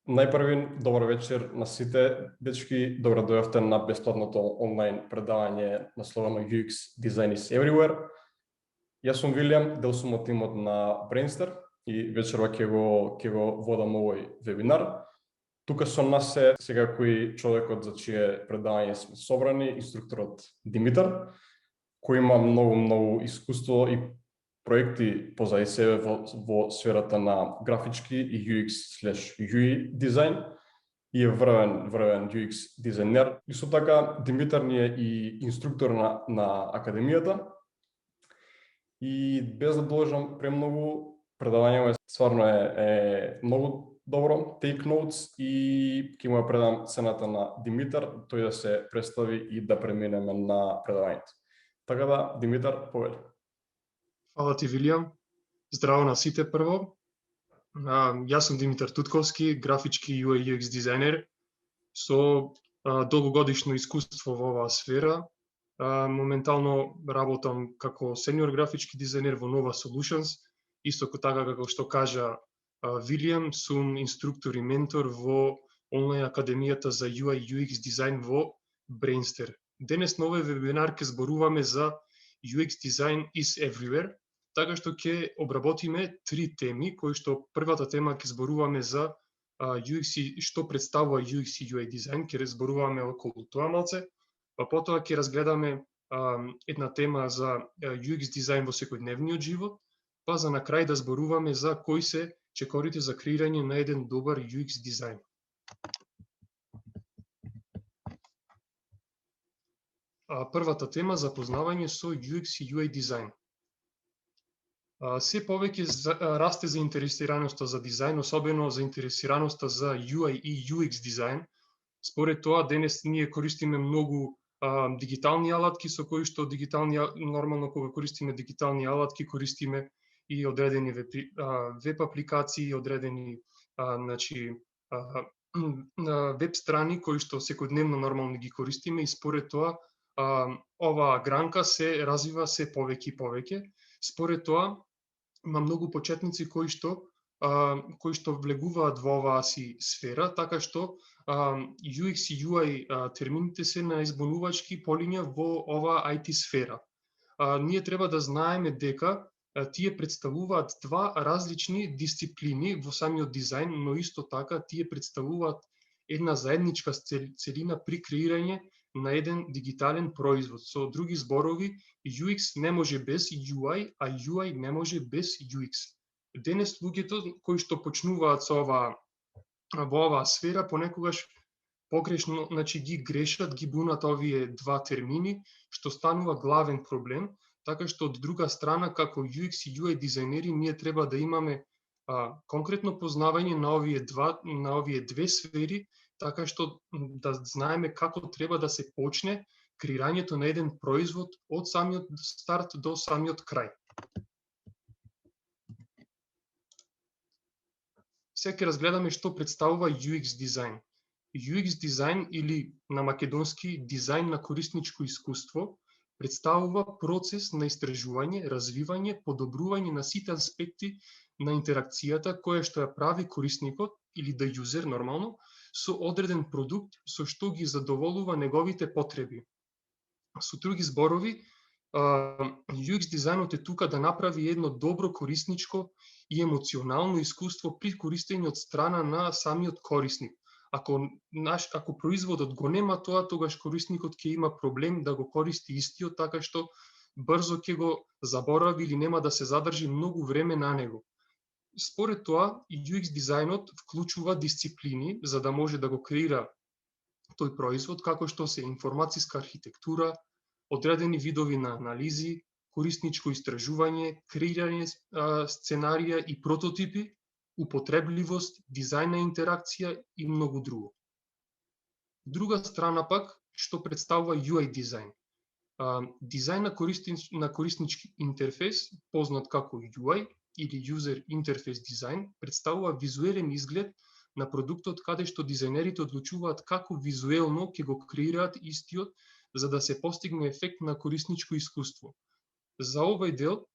Најпрви, добар вечер на сите. Дечки, добро дојавте на бесплатното онлайн предавање насловено UX Design is Everywhere. Јас сум Вилијам, дел сум од тимот на Brainster и вечерва ќе го водам овој вебинар. Тука со нас е секако човекот за чие предавање сме собрани, инструкторот Димитар, кој има многу искуство и проекти позади себе во сферата на графички и UX/UI дизајн и е врвен UX дизајнер. Исто така, Димитар ни е и инструктор на академијата и без да должам премногу, предавањето стварно е многу добро, take notes, и ќе му предам цената на Димитар, тој да се представи и да преминеме на предавањето. Така да, Димитар, повели. Фала ти, Вилијам. Здраво на сите прво. Јас сум Димитар Тутковски, графички UI UX дизајнер со долгогодишно искуство во оваа сфера. Моментално работам како сениор графички дизајнер во Nova Solutions, исто така како што кажа Вилијам, сум инструктор и ментор во онлайн академијата за UI UX дизајн во Brainster. Денес на овој вебинар ќе зборуваме за UX Design is Everywhere, така што ќе обработиме три теми, кои што првата тема ќе зборуваме за UX и што представува UX и UI дизајн, ќе зборуваме околу тоа малце, па потоа ќе разгледаме една тема за UX дизајн во секојдневниот живот, па за на крај да зборуваме за кои се чекорите за креирање на еден добар UX дизајн. Првата тема, запознавање со UX и UI дизајн. Се повеќе расте заинтересираноста за дизајн, особено заинтересираноста за UI и UX дизајн. Според тоа, денес ние користиме многу дигитални алатки, со кои што нормално кога користиме дигитални алатки, користиме и одредени веб апликации, одредени веб страни кои што секојдневно нормално ги користиме, и според тоа оваа гранка се развива се повеќе и повеќе. Според тоа, има многу почетници кои што влегуваат во оваа си сфера, така што UX и UI термините се на избунувачки полиња во оваа IT сфера. Ние треба да знаеме дека тие представуваат два различни дисциплини во самиот дизајн, но исто така тие представуваат една заедничка целина при креирање на еден дигитален производ. Со други зборови, UX не може без UI, а UI не може без UX. Денес луѓето кои што почнуваат во оваа сфера понекогаш погрешно, ги грешат, ги бунат овие два термини, што станува главен проблем, така што од друга страна како UX и UI дизајнери ние треба да имаме конкретно познавање на овие две сфери, така што да знаеме како треба да се почне креирањето на еден производ од самиот старт до самиот крај. Сега ќе разгледаме што представува UX дизајн. UX дизајн, или на македонски дизајн на корисничко искуство, представува процес на истражување, развивање, подобрување на сите аспекти на интеракцијата која што ја прави корисникот или the user нормално со одреден продукт со што ги задоволува неговите потреби. Со други зборови, UX дизајнот е тука да направи едно добро корисничко и емоционално искуство при користење од страна на самиот корисник. Ако производот го нема тоа, тогаш корисникот ќе има проблем да го користи истиот, така што брзо ќе го заборави или нема да се задржи многу време на него. Според тоа, UX дизајнот вклучува дисциплини за да може да го креира тој производ, како што се информацијска архитектура, одредени видови на анализи, корисничко истражување, креирање сценарија и прототипи, употребливост, дизајн на интеракција и многу друго. Друга страна пак, што представува UI дизајн. Дизајн на кориснички интерфейс, познат како UI или User Interface Design, представува визуелен изглед на продуктот каде што дизајнерите одлучуваат како визуелно ќе го креираат истиот за да се постигне ефект на корисничко искуство. За овој дел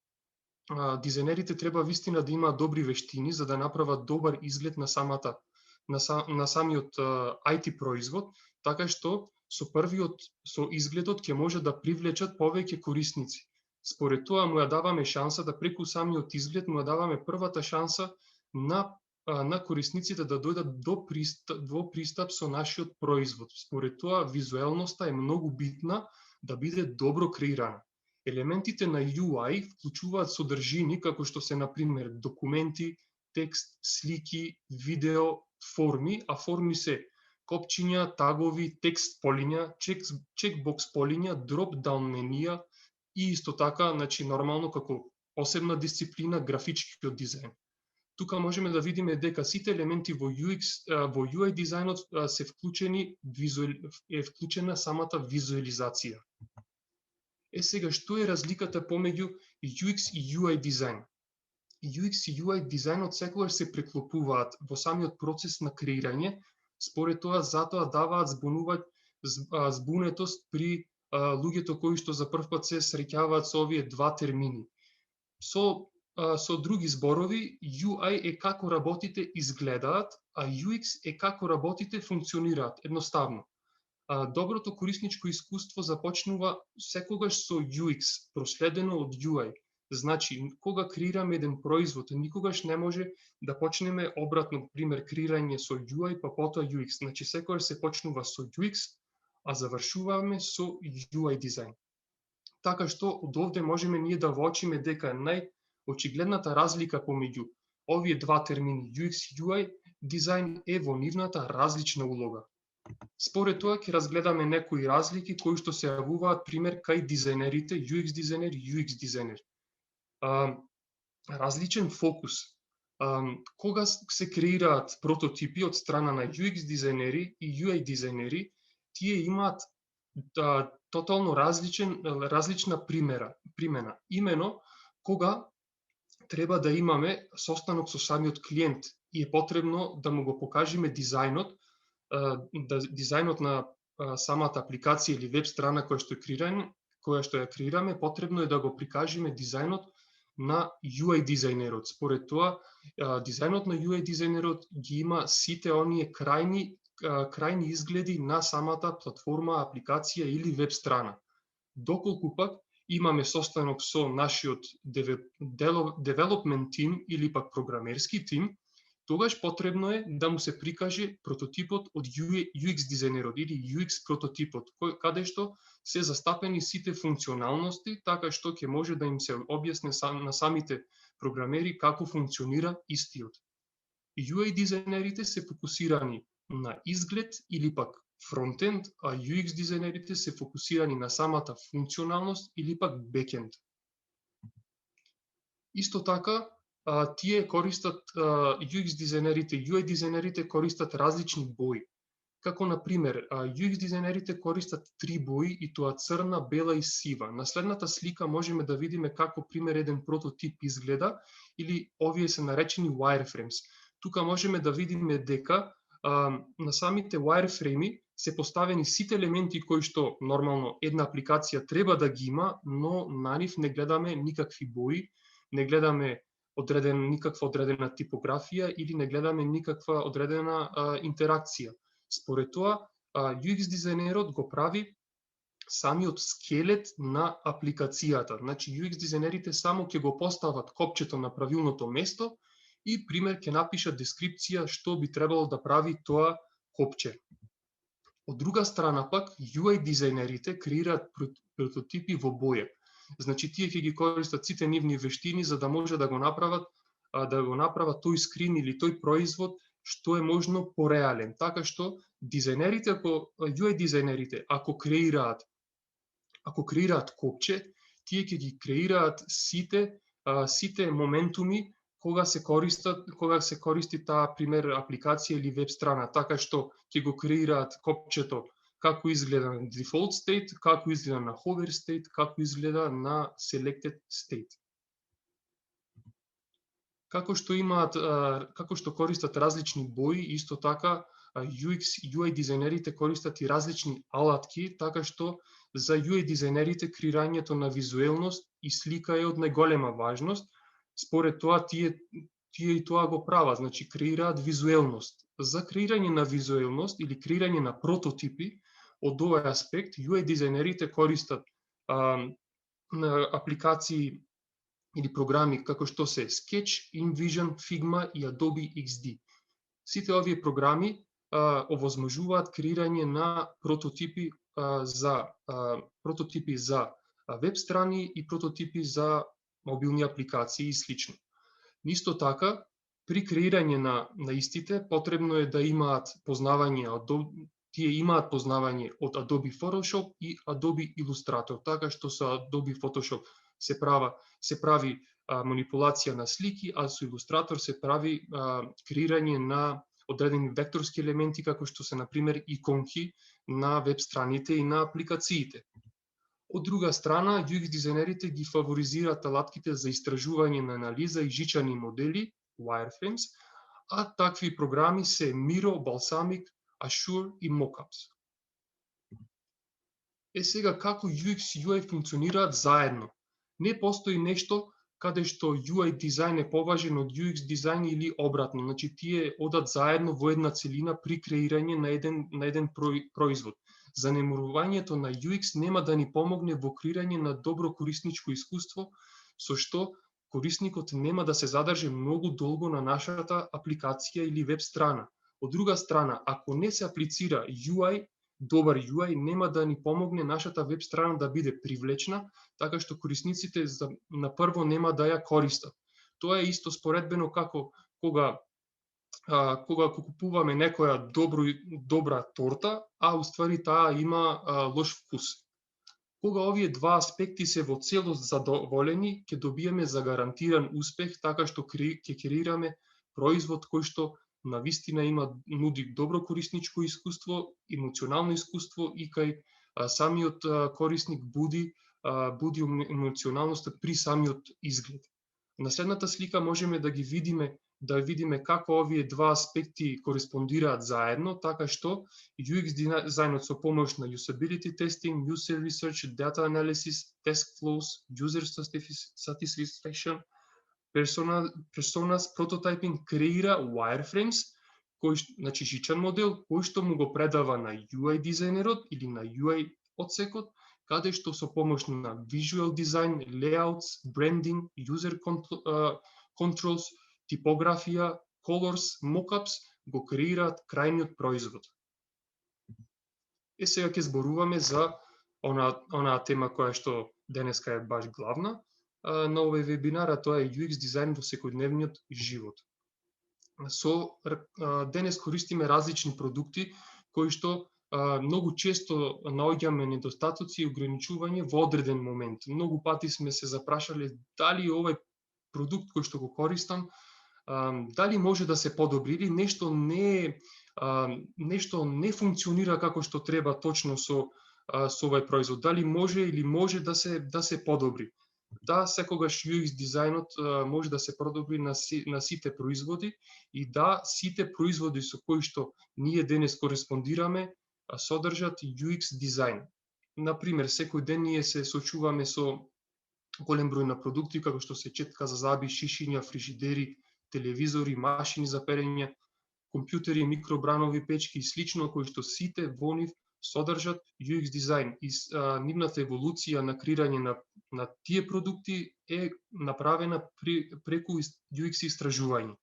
дизајнерите треба вистина да имаат добри вештини за да направат добар изглед на самата на самиот IT производ, така што со изгледот ќе може да привлечат повеќе корисници. Според тоа му ја даваме шанса да преку самиот изглед му ја даваме првата шанса на корисниците да дојдат до пристап со нашиот производ. Според тоа визуелноста е многу битна да биде добро креирана. Елементите на UI вклучуваат содржини како што се, например, документи, текст, слики, видео, форми, а форми се копчиња, тагови, текст полиња, чекбокс полиња, дроп-даун менија и исто така, значи, нормално како посебна дисциплина графичкиот дизајн. Тука можеме да видиме дека сите елементи во UI дизајнот се вклучени, е вклучена самата визуализација. Сега, што е разликата помеѓу UX и UI дизајн? UX и UI дизајнот секогаш се преклопуваат во самиот процес на креирање, според тоа затоа даваат збунетост при луѓето кои што за прв пат се среќаваат со овие два термини. Со други зборови, UI е како работите изгледаат, а UX е како работите функционираат, едноставно. Доброто корисничко искуство започнува секогаш со UX, проследено од UI. Значи, кога креираме еден производ, никогаш не може да почнеме обратно, пример, креирање со UI, па потоа UX. Значи, секогаш се почнува со UX, а завршуваме со UI дизајн. Така што, од овде можеме ние да воочиме дека најочигледната разлика помеѓу овие два термини UX и UI дизајн е во нивната различна улога. Според тоа ќе разгледаме некои разлики кои што се јавуваат, пример, кај дизајнерите, UX дизајнер и UX дизајнер. Различен фокус. Кога се креираат прототипи од страна на UX дизајнери и UI дизајнери, тие имаат тотално различна примена. Имено, кога треба да имаме состанок со самиот клиент и е потребно да му го покажеме дизајнот на самата апликација или веб страна која што ја креираме, потребно е да го прикажеме дизајнот на UI дизајнерот. Според тоа, дизајнот на UI дизајнерот ги има сите оние крајни изгледи на самата платформа, апликација или веб страна. Доколку пак имаме состанок со нашиот development тим или пак програмерски тим, тогаш потребно е да му се прикаже прототипот од UX дизајнерот или UX прототипот, каде што се застапени сите функционалности, така што ќе може да им се објасне на самите програмери како функционира истиот. UI дизајнерите се фокусирани на изглед или пак фронтенд, а UX дизајнерите се фокусирани на самата функционалност или пак бекенд. Исто така, тие користат, UX дизајнерите и UI дизајнерите користат различни бои. Како, например, UX дизајнерите користат 3 бои и тоа црна, бела и сива. На следната слика можеме да видиме како, пример, еден прототип изгледа, или овие се наречени wireframes. Тука можеме да видиме дека на самите wireframe се поставени сите елементи кои што нормално една апликација треба да ги има, но на нив не гледаме никакви бои, не гледаме никаква одредена типографија или не гледаме никаква одредена интеракција. Според тоа, UX дизајнерот го прави самиот скелет на апликацијата. Значи, UX дизајнерите само ќе го постават копчето на правилното место и, пример, ќе напишат дескрипција што би требало да прави тоа копче. Од друга страна пак, UI дизајнерите креираат прототипи во боја. Значи, тие ќе ги користат сите нивни вештини за да може да го направат тој скрин или тој производ што е можно пореален. Така што UI дизајнерите, ако креираат копче, тие ќе ги креираат сите моментуми кога се користи таа, пример, апликација или веб страна, така што ќе го креираат копчето како изгледа на default state, како изгледа на hover state, како изгледа на selected state. Како што користат различни бои, исто така UX и UI дизајнерите користат и различни алатки, така што за UI дизајнерите креирањето на визуелност и слика е од најголема важност. Според тоа, тие тие и тоа го прават, значи креираат визуелност. За креирање на визуелност или креирање на прототипи, од овој аспект, UI дизајнерите користат на апликации или програми како што се Sketch, InVision, Figma и Adobe XD. Сите овие програми овозможуваат креирање на прототипи за веб страни и прототипи за мобилни апликации и слично. Исто така, при креирање на истите потребно е да имаат познавање од Adobe Photoshop и Adobe Illustrator, така што со Adobe Photoshop се прави манипулација на слики, а со Illustrator се прави креирање на одредени векторски елементи, како што се, например, иконки на веб страните и на апликациите. Од друга страна, UX дизајнерите ги фаворизираат алатките за истражување на анализа и жичани модели, wireframes, а такви програми се Miro, Balsamiq, Assure и Mockups. Сега, како UX и UI функционираат заедно? Не постои нешто каде што UI дизајн е поважен од UX дизајн или обратно. Значи, тие одат заедно во една целина при креирање на еден производ. Занемарувањето на UX нема да ни помогне во креирање на добро корисничко искуство, со што корисникот нема да се задржи многу долго на нашата апликација или веб страна. Од друга страна, ако не се аплицира UI, добар UI нема да ни помогне нашата веб страна да биде привлечна, така што корисниците на прво нема да ја користат. Тоа е исто споредбено како кога купуваме некоја добра торта, а уствари таа има лош вкус. Кога овие два аспекти се во целост задоволени, ќе добиеме загарантиран успех, така што ќе креираме производ кој што навистина нуди добро корисничко искуство, емоционално искуство и кај самиот корисник буди емоционалноста при самиот изглед. На следната слика можеме да видиме како овие два аспекти кореспондираат заедно, така што UX дизајнот со помош на usability testing, user research, data analysis, task flows, user satisfaction, personas prototyping креира wireframes, значи жичен модел, кој што му го предава на UI дизајнерот или на UI одсекот, каде што со помош на visual design, layouts, branding, user controls, типографија, colors, mockups го креираат крајниот производ. Сега ќе зборуваме за онаа тема која што денеска е баш главна на овој вебинар, а тоа е UX дизајн во секојдневниот живот. Денес користиме различни продукти кои што многу често наоѓаме недостатоци и ограничување во одреден момент. Многу пати сме се запрашале дали овој продукт кој што го користам, дали може да се подобри или нешто не функционира како што треба точно со овој производ. Дали може да се подобри. Да, секогаш UX дизајнот може да се подобри на сите производи и да, сите производи со кои што ние денес кореспондираме содржат UX дизајн. Например, секој ден ние се сочуваме со голем број на продукти, како што се четка за заби, шишиња, фрижидери, телевизори, машини за перење, компјутери, микробранови печки и слично, кои што сите во нив содржат UX дизајн. И нивната еволуција на креирање на тие продукти е направена преку UX истражување.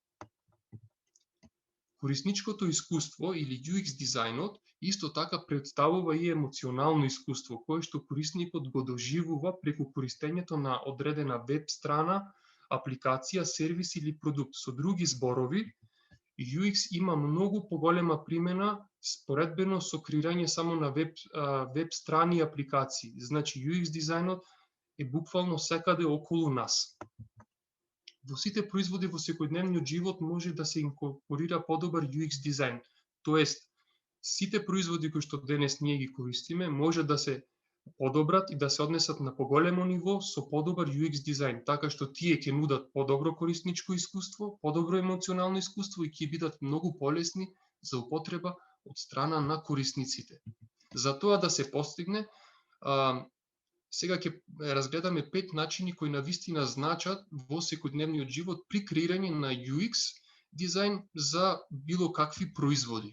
Корисничкото искуство или UX дизајнот исто така представува и емоционално искуство, кое што корисникот го доживува преку користењето на одредена веб страна, апликација, сервис или продукт. Со други зборови, UX има многу поголема примена споредбено со креирање само на веб страни и апликации. Значи, UX дизајнот е буквално секаде околу нас. Во сите производи во секојдневниот живот може да се инкорпорира подобар UX дизајн. Тоест, сите производи кои што денес ние ги користиме може да се подобрат и да се однесат на поголемо ниво со подобар UX дизајн, така што тие ќе нудат подобро корисничко искуство, подобро емоционално искуство и ќе бидат многу полесни за употреба од страна на корисниците. За тоа да се постигне, Сега ќе разгледаме 5 начини кои навистина значат во секојдневниот живот при креирање на UX дизајн за било какви производи.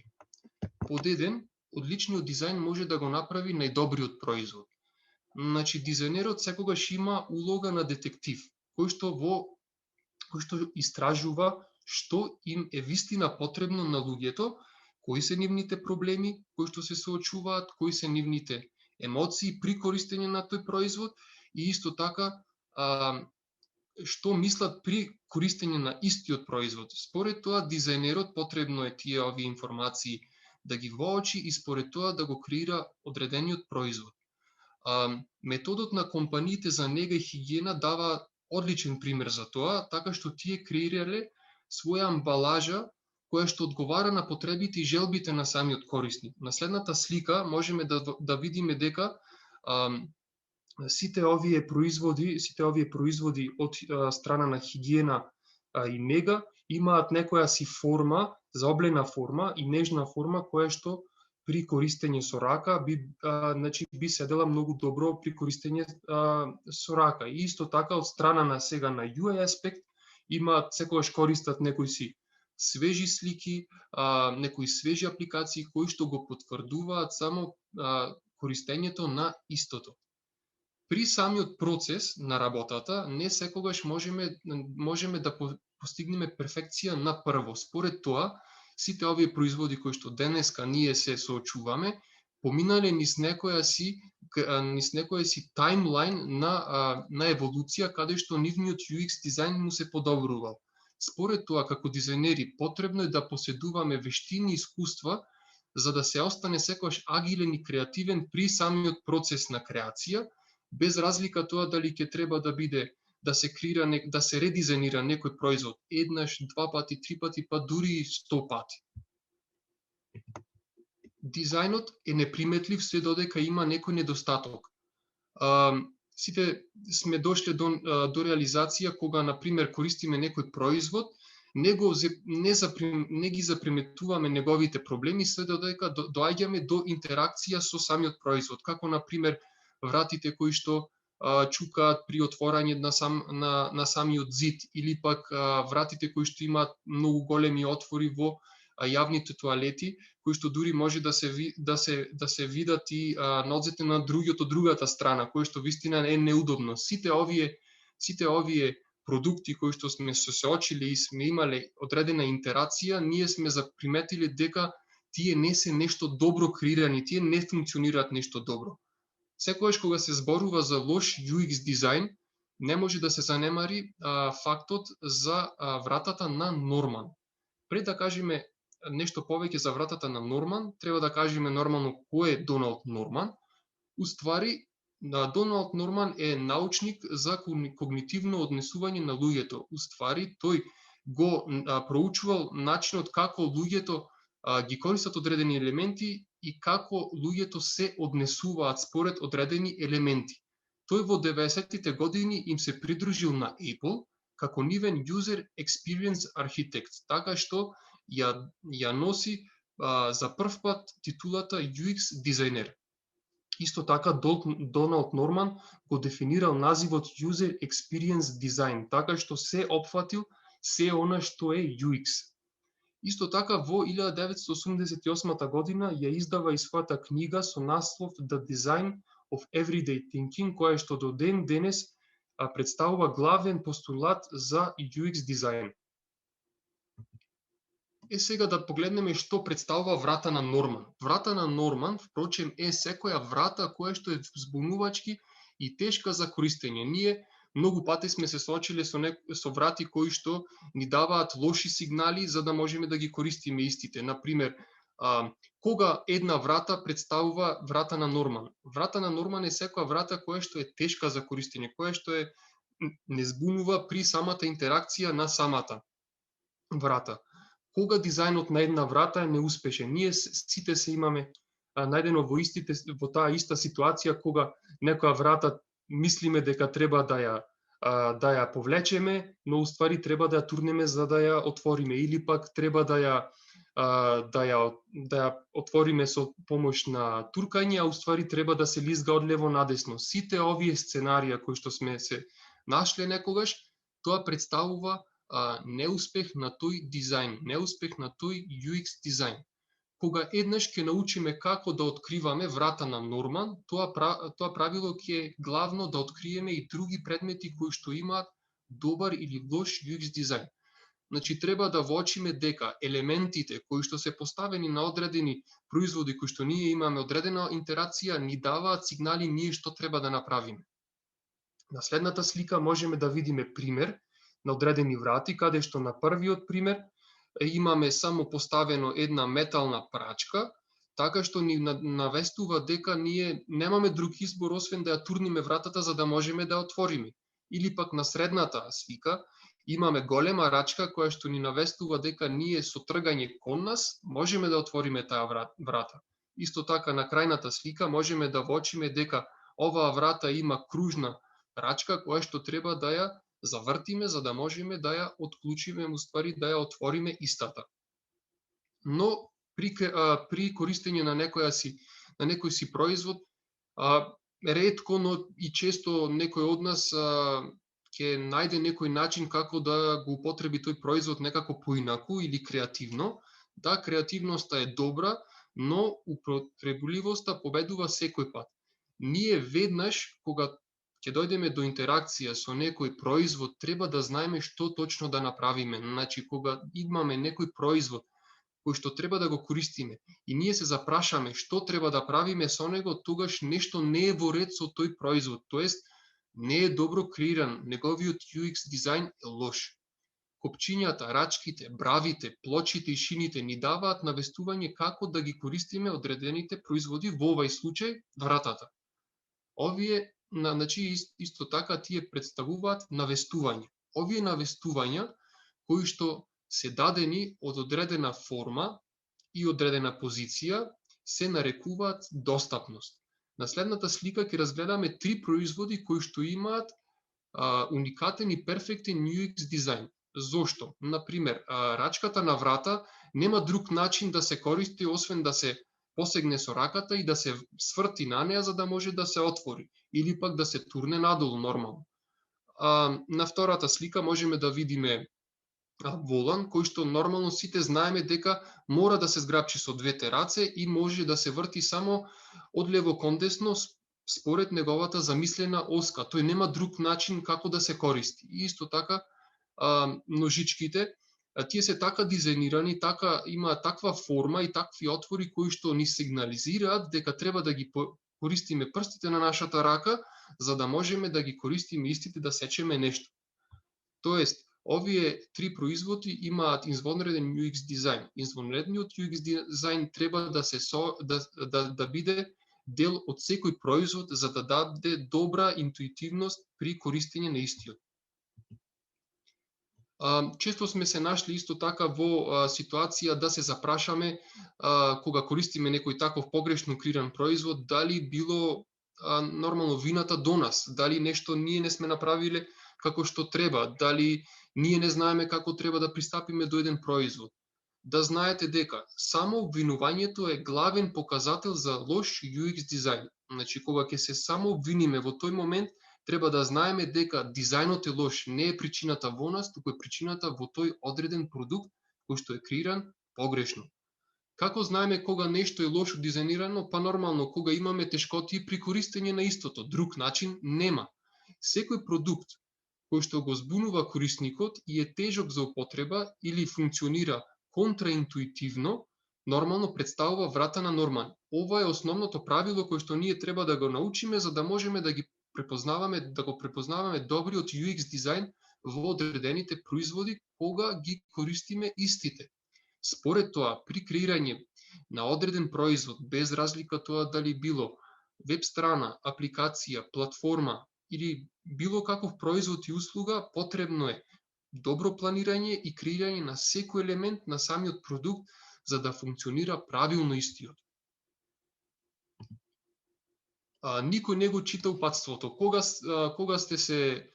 Под 1, одличниот дизајн може да го направи најдобриот производ. Значи, дизајнерот секогаш има улога на детектив, кој што истражува што им е вистина потребно на луѓето, кои се нивните проблеми, кои што се соочуваат, кои се нивните емоции при користење на тој производ и исто така што мислат при користење на истиот производ. Според тоа, дизајнерот потребно е тие овие информации да ги воочи и според тоа да го креира одредениот производ. Методот на компаниите за нега и хигиена дава одличен пример за тоа, така што тие креирале своја амбалажа која што одговара на потребите и желбите на самиот корисник. На следната слика можеме да видиме дека сите овие производи од страна на хигиена и нега имаат некоја си форма, заоблена форма и нежна форма која што при користење со рака би седела многу добро при користење со рака. И исто така од страна на сега на UI аспект имаат секогаш користат некои си свежи слики, некои свежи апликации кои што го потврдуваат само користењето на истото. При самиот процес на работата не секогаш можеме да постигнеме перфекција на прво. Според тоа, сите овие производи кои што денеска ние се соочуваме, поминале низ некоја си таймлайн на еволуција каде што нивниот UX дизајн му се подобрувал. Според тоа, како дизајнери, потребно е да поседуваме вештини и искуства за да се остане секогаш агилен и креативен при самиот процес на креација, без разлика тоа дали ќе треба да биде да се креира, да се редизајнира некој производ еднаш, 2 пати, 3 пати, па дури 100 пати. Дизајнот е неприметлив се додека има некој недостаток. Сите сме дошле до реализација кога, например, користиме некој производ, не ги заприметуваме неговите проблеми, се додека доаѓаме до интеракција со самиот производ, како, например, вратите кои што чукаат при отворање на самиот зид, или пак вратите кои што имаат многу големи отвори во јавните тоалети, кои што дури може да се видат и нозете на другиот од другата страна, кои што вистина е неудобно. Сите овие продукти кои што сме се соочиле и сме имале одредена интерација, ние сме заприметиле дека тие не се нешто добро креирани, тие не функционираат нешто добро. Секогаш кога се зборува за лош UX дизајн, не може да се занемари фактот за вратата на Норман. Пред да кажеме нешто повеќе за вратата на Норман, треба да кажеме нормално кој е Доналд Норман. Уствари, Доналд Норман е научник за когнитивно однесување на луѓето. Уствари, тој го проучувал начинот како луѓето ги користат одредени елементи и како луѓето се однесуваат според одредени елементи. Тој во 90-тите години им се придружил на Apple како нивен User Experience Architect, така што ја носи за прв пат титулата UX дизајнер. Исто така Доналд Норман го дефинирал називот User Experience Design, така што се опфатил се она што е UX. Исто така во 1988 година ја издава и својата книга со наслов The Design of Everyday Thinking, која што до ден денес представува главен постулат за UX дизајн. Сега да погледнеме што представува врата на Норман. Врата на Норман, впрочем, е секоја врата која што е збунувачки и тешка за користење. Ние многу пати сме се соочиле со врати кои што ни даваат лоши сигнали за да можеме да ги користиме истите. Например, кога една врата представува врата на Норман. Врата на Норман е секоја врата која што е тешка за користење, која што не збунува при самата интеракција на самата врата. Кога дизајнот на една врата е неуспешен. Ние сите се имаме најдено во таа иста ситуација кога некоја врата мислиме дека треба да ја повлечеме, но уствари треба да ја турнеме за да ја отвориме, или пак треба да ја да ја отвориме со помош на туркање, а уствари треба да се лизга од лево надесно. Сите овие сценарија кои што сме се нашле некогаш, тоа представува неуспех на тој дизајн, неуспех на тој UX дизајн. Кога еднаш ќе научиме како да откриваме врата на Норман, тоа правило ќе е главно да откриеме и други предмети кои што имаат добар или лош UX дизајн. Значи, треба да воочиме дека елементите кои што се поставени на одредени производи кои што ние имаме одредена интерација, ни даваат сигнали ние што треба да направиме. На следната слика можеме да видиме пример на одредени врати, каде што на првиот пример имаме само поставено една метална прачка, така што ни навестува дека ние немаме друг избор освен да ја турниме вратата за да можеме да ја отвориме. Или пак на средната слика имаме голема рачка која што ни навестува дека ние со тргање кон нас можеме да отвориме таа врата. Исто така на крајната слика можеме да воочиме дека оваа врата има кружна рачка која што треба да ја завртиме за да можеме да ја отклучиме, уствари да ја отвориме истата. Но при користење на некој си производ, ретко, но и често некој од нас ќе најде некој начин како да го употреби тој производ некако поинаку или креативно. Да, креативноста е добра, но употребливоста победува секој пат. Ние веднаш, кога ќе дојдеме до интеракција со некој производ, треба да знаеме што точно да направиме. Значи, кога имаме некој производ кој што треба да го користиме и ние се запрашаме што треба да правиме со него, тогаш нешто не е во ред со тој производ, тоест не е добро креиран, неговиот UX дизајн е лош. Копчињата, рачките, бравите, плочите и шините ни даваат навестување како да ги користиме одредените производи, во овај случај вратата. Овие, значи, исто така тие представуваат навестување. Овие навестувања кои што се дадени од одредена форма и одредена позиција се нарекуваат достапност. На следната слика ќе разгледаме три производи кои што имаат уникатен и перфектен UX дизајн. Зошто? Например, рачката на врата нема друг начин да се користи освен да се посегне со раката и да се сврти на неа за да може да се отвори или пак да се турне надолу нормално. На втората слика можеме да видиме волан кој што нормално сите знаеме дека мора да се зграбчи со двете раце и може да се врти само од лево кон десно според неговата замислена оска. Тој нема друг начин како да се користи. И исто така ножичките, тие се така дизајнирани, така имаат таква форма и такви отвори кои што ни сигнализираат дека треба да ги користиме прстите на нашата рака за да можеме да ги користиме истите да сечеме нешто. Тоест, овие три производи имаат извонреден UX дизајн. Извонредниот UX дизајн треба да биде дел од секој производ за да даде добра интуитивност при користење на истиот. Често сме се нашли исто така во ситуација да се запрашаме кога користиме некој таков погрешно креиран производ, дали било нормално вината до нас, дали нешто ние не сме направиле како што треба, дали ние не знаеме како треба да пристапиме до еден производ. Да знаете дека само обвинувањето е главен показател за лош UX дизајн. Значи, кога ќе се само обвиниме во тој момент, треба да знаеме дека дизајнот е лош, не е причината во нас, туку е причината во тој одреден продукт кој што е креиран погрешно. Како знаеме кога нешто е лошо дизајнирано? Па нормално, кога имаме тешкоти при користење на истото, друг начин нема. Секој продукт кој што го збунува корисникот и е тежок за употреба или функционира контраинтуитивно, нормално представува врата на Норман. Ова е основното правило кое што ние треба да го научиме за да можеме да го препознаваме добриот UX дизајн во одредените производи кога ги користиме истите. Според тоа, при креирање на одреден производ, без разлика тоа дали било веб страна, апликација, платформа или било каков производ и услуга, потребно е добро планирање и креирање на секој елемент на самиот продукт за да функционира правилно истиот. Никој не го чита упатството. Кога сте се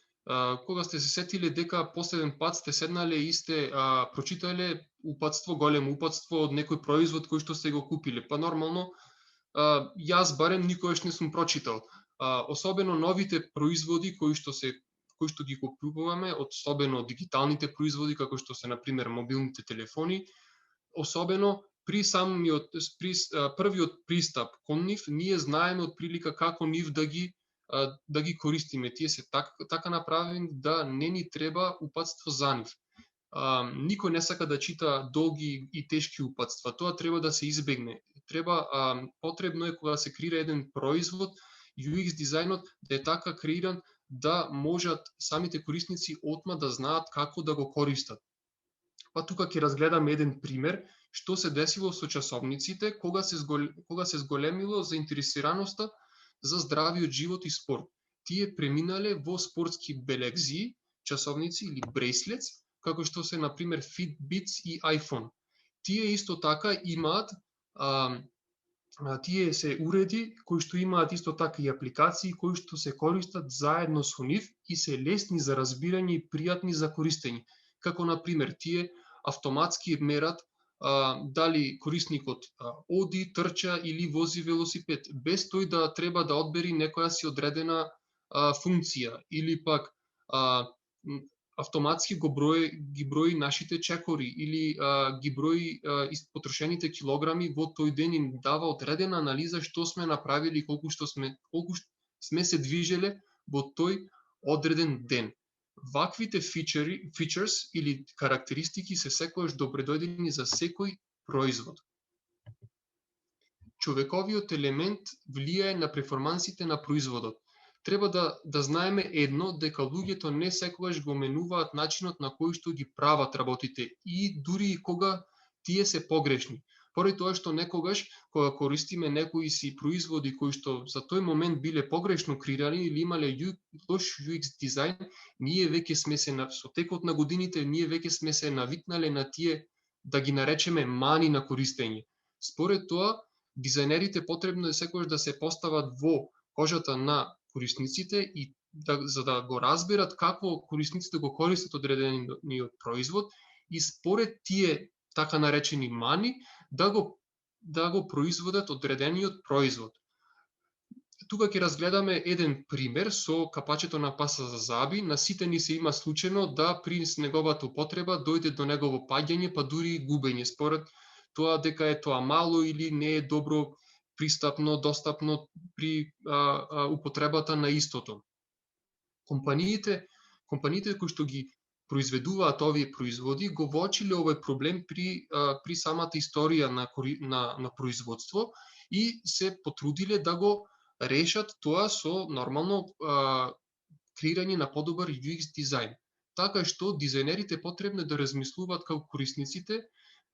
Кога сте се сетиле дека последен пат сте седнале и сте прочитале упатство, големо упатство од некој производ кој што сте го купиле? Па нормално, јас барем никогаш не сум прочитал. Особено новите производи кои што ги купуваме, особено дигиталните производи како што се на пример мобилните телефони, особено при првиот пристап кон нив, ние знаеме отприлика како нив да ги користиме. Тие се така направени да не ни треба упатство за нив. Никој не сака да чита долги и тешки упатства. Тоа треба да се избегне. Потребно е кога се креира еден производ, UX дизајнот да е така креиран да можат самите корисници отма да знаат како да го користат. Па тука ќе разгледаме еден пример што се десило со часовниците кога се зголемило заинтересираноста за здравиот живот и спорт. Тие преминале во спортски белегзи, часовници или bracelets, како што се на пример Fitbits и iPhone. Тие исто така имаат тие се уреди кои што имаат исто така и апликации кои што се користат заедно со нив и се лесни за разбирање и пријатни за користење. Како на пример тие автоматски мерат дали корисникот оди, трча или вози велосипед, без тој да треба да одбери некоја си одредена функција или пак автоматски ги брои нашите чекори или ги брои потрошените килограми во тој ден, им дава одредена анализа што сме направили, колку сме се движеле во тој одреден ден. Ваквите features или карактеристики се секогаш добредојдени за секој производ. Човековиот елемент влијае на перформансите на производот. Треба да знаеме едно, дека луѓето не секогаш го менуваат начинот на кој што ги прават работите и дури и кога тие се погрешни. Поради тоа што некогаш кога користиме некои си производи кои што за тој момент биле погрешно креирани или имале лош UX дизајн, ние веќе сме се со текот на годините ние веќе сме се навикнале на тие да ги наречеме мани на користење. Според тоа, дизајнерите потребно е секогаш да се постават во кожата на корисниците и за да го разберат како корисниците го користат одредениот производ и според тие така наречени мани да го производат одредениот производ. Тука ќе разгледаме еден пример со капачето на паса за зъби. На сите ни се има случајно да при неговата употреба дојде до негово паѓање, па дури губење, според тоа дека е тоа мало или не е добро пристапно, достапно при употребата на истото. Компаниите кои што ги произведуваат овие производи го воочиле овој проблем при самата историја на производство и се потрудиле да го решат тоа со нормално креирање на подобар UX дизајн. Така што дизајнерите потребно да размислуваат како корисниците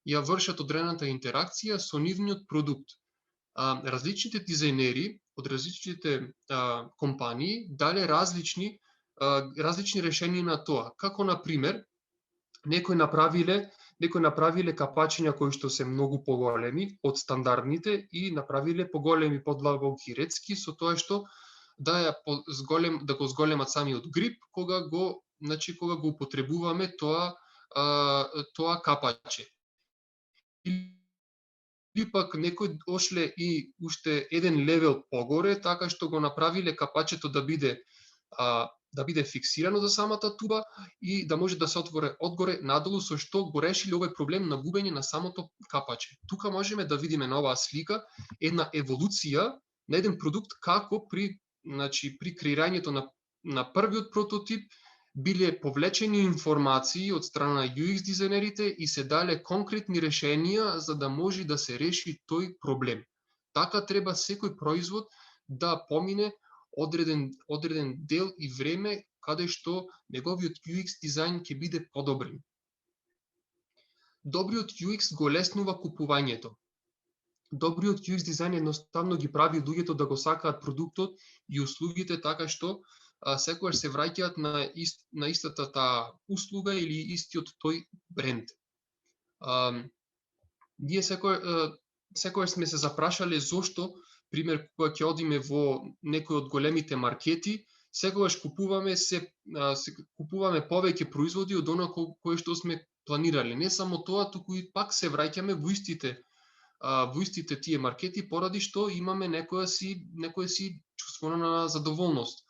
ја вршат одредената интеракција со нивниот продукт. Различните дизајнери од различните компании дале различни решенија на тоа. Како на пример, некои направиле капачиња кои што се многу поголеми од стандардните и направиле поголеми подлабоки рецки со тоа што да го зголемат самиот грип кога го употребуваме тоа капаче. Или пак некој дошле и уште еден левел погоре, така што го направиле капачето да биде фиксирано за самата туба и да може да се отвори одгоре надолу, со што го решиле овој проблем на губење на самото капаче. Тука можеме да видиме на оваа слика една еволуција на еден продукт како при креирањето на првиот прототип биле повлечени информации од страна на UX дизајнерите и се дале конкретни решенија за да може да се реши тој проблем. Така треба секој производ да помине одреден дел и време каде што неговиот UX дизајн ќе биде подобрен. Добриот UX го леснува купувањето. Добриот UX дизајн едноставно ги прави луѓето да го сакаат продуктот и услугите така што секогаш се враќаат на истата таа услуга или истиот тој бренд. Ние секогаш сме се запрашале зошто, пример, кога ќе одиме во некој од големите маркети, секогаш купуваме купуваме повеќе производи од она кое што сме планирале. Не само тоа, туку и пак се враќаме во истите тие маркети поради што имаме некоја си чувство на задоволност.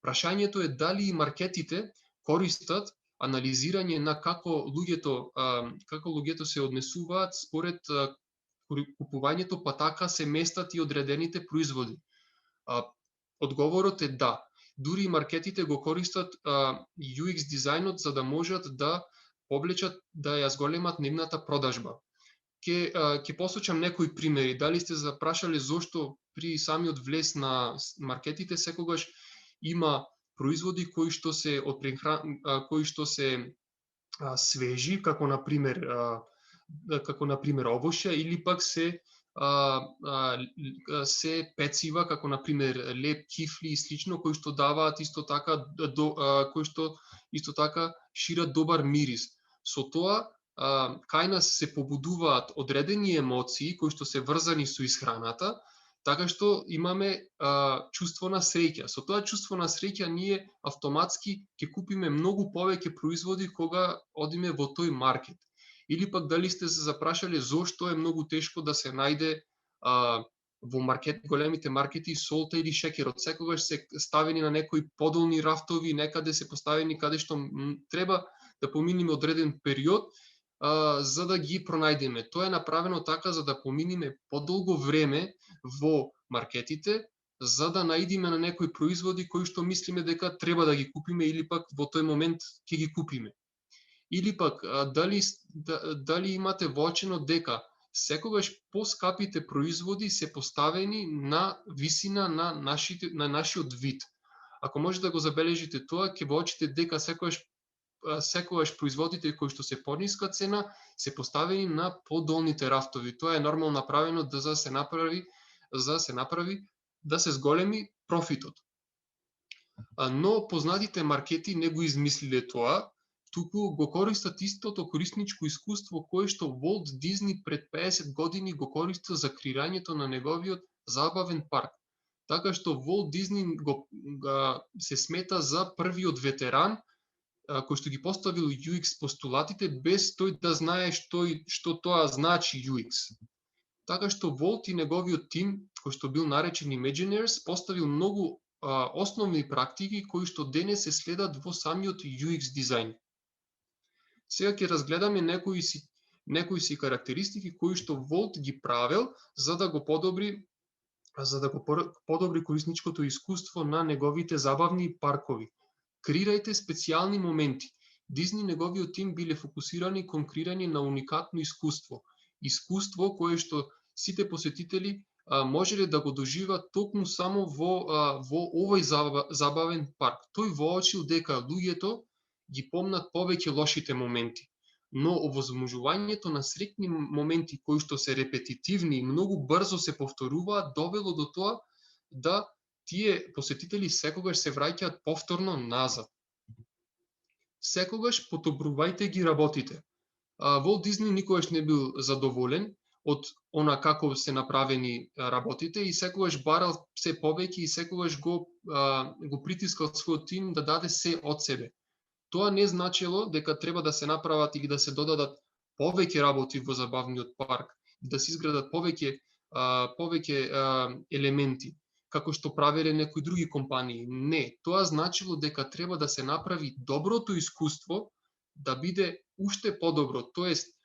Прашањето е дали маркетите користат анализирање на како луѓето се однесуваат според купувањето, па така се местат и одредените производи. Одговорот е да. Дури и маркетите го користат UX дизајнот за да можат да повлечат, да ја зголемат нивната продажба. Ќе посочам некои примери. Дали сте запрашале зошто при самиот влез на маркетите секогаш има производи кои што се свежи, како на пример овошја, или пак се пецива, како на пример леб, кифли и слично, кои што даваат исто така шират добар мирис. Со тоа кај нас се побудуваат одредени емоции кои што се врзани со исхраната, така што имаме чувство на среќа. Со тоа чувство на среќа ние автоматски ќе купиме многу повеќе производи кога одиме во тој маркет. Или пак дали сте се запрашале зошто е многу тешко да се најде во големите маркети солта или шеќерот. Секогаш се ставени на некои подолни рафтови, некаде се поставени каде што треба да поминиме одреден период за да ги пронајдеме. Тоа е направено така за да поминиме подолго време во маркетите, за да наидиме на некои производи кои што мислиме дека треба да ги купиме или пак во тој момент ќе ги купиме. Или пак дали имате воочено дека секогаш поскапите производи се поставени на висина на нашиот вид. Ако може да го забележите тоа, ќе воочите дека секогаш производите кои што се пониска цена се поставени на подолните рафтови. Тоа е нормално направено да се направи да се зголеми профитот. Но познатите маркети не го измислиле тоа, туку го користат истото корисничко искуство кое што Волт Дизни пред 50 години го користил за креирањето на неговиот забавен парк. Така што Волт Дизни се смета за првиот ветеран кој што ги поставил UX постулатите без тој да знае што тоа значи UX. Така што Волт и неговиот тим, кој што бил наречен Imagineers, поставил многу основни практики кои што денес се следат во самиот UX дизајн. Сега ќе разгледаме некои си карактеристики кои што Волт ги правил за да го подобри корисничкото искуство на неговите забавни паркови. Креирајте специјални моменти. Дизни и неговиот тим биле фокусирани кон креирање на уникатно искуство. Искуство кое што сите посетители можеле да го доживеат токму само во овој забавен парк. Тој воочил дека луѓето ги помнат повеќе лошите моменти. Но овозможувањето на среќни моменти кои што се репетитивни и многу брзо се повторуваат довело до тоа да тие посетители секогаш се враќаат повторно назад. Секогаш подобрувајте ги работите. Волт Дизни никогаш не бил задоволен од она како се направени работите и секогаш барал се повеќе и секогаш го притискал својот тим да даде се од себе. Тоа не значело дека треба да се направат или да се додадат повеќе работи во забавниот парк, да се изградат повеќе елементи, како што правеле некои други компании. Не, тоа значило дека треба да се направи доброто искуство да биде уште подобро, тоест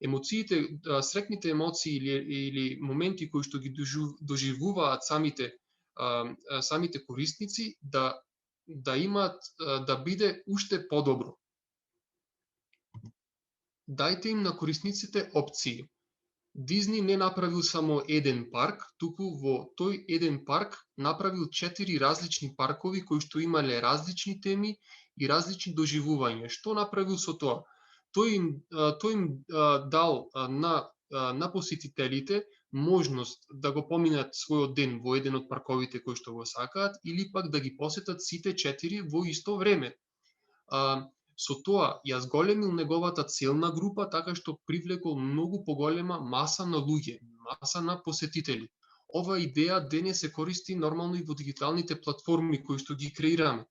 емоциите, среќните емоции или моменти кои што ги доживуваат самите корисници да биде уште подобро. Дајте им на корисниците опции. Дизни не направил само еден парк, туку во тој еден парк направил 4 различни паркови кои што имале различни теми и различни доживувања. Што направил со тоа? Тој им дал на посетителите можност да го поминат својот ден во еден од парковите кои што го сакаат или пак да ги посетат сите 4 во исто време. Со тоа ја зголемил неговата целна група така што привлекол многу поголема маса на луѓе, маса на посетители. Ова идеја денес се користи нормално и во дигиталните платформи кои што ги креираме.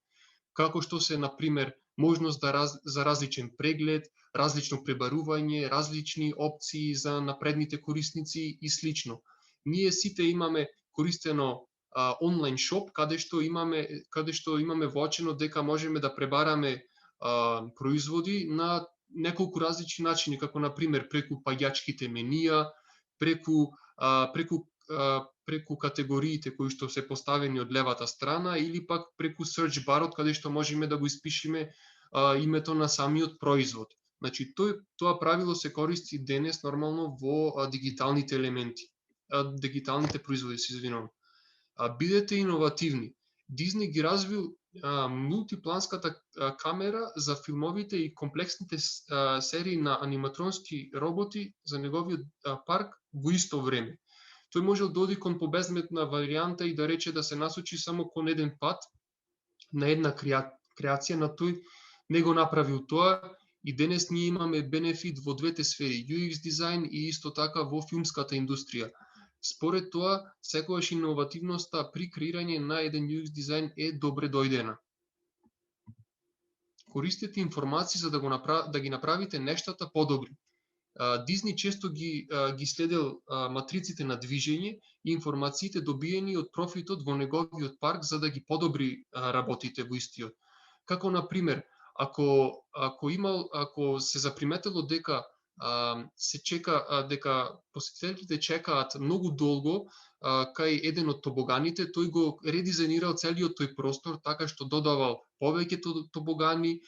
Како што се, например, можност за различен преглед, различно пребарување, различни опции за напредните корисници и слично. Ние сите имаме користено онлайн шоп, каде што имаме воочено дека можеме да пребараме производи на неколку различни начини, како например преку паѓачките менија, преку категориите кои што се поставени од левата страна или пак преку search барот каде што можеме да го испишеме името на самиот производ. Значи тоа правило се користи денес нормално во дигиталните елементи, дигиталните производи, се извинувам. Бидете иновативни. Дизни ги развил мултипланската камера за филмовите и комплексните серии на аниматронски роботи за неговиот парк во исто време. Тој можел да оди кон побезметна варијанта и да рече да се насочи само кон еден пат на една креација, на тој не го направил тоа и денес ние имаме бенефит во двете сфери, UX дизајн и исто така во филмската индустрија. Според тоа, секогаш иновативноста при креирање на еден UX дизајн е добре дојдена. Користете информации за да ги направите нештата подобри. Дизни често ги следел матриците на движење и информациите добиени од профитот во неговиот парк за да ги подобри работите во истиот. Како например, ако се заприметило дека се чека дека посетителите чекаат многу долго кај еден од тобоганите, тој го редизајнирал целиот тој простор така што додавал повеќе тобогани,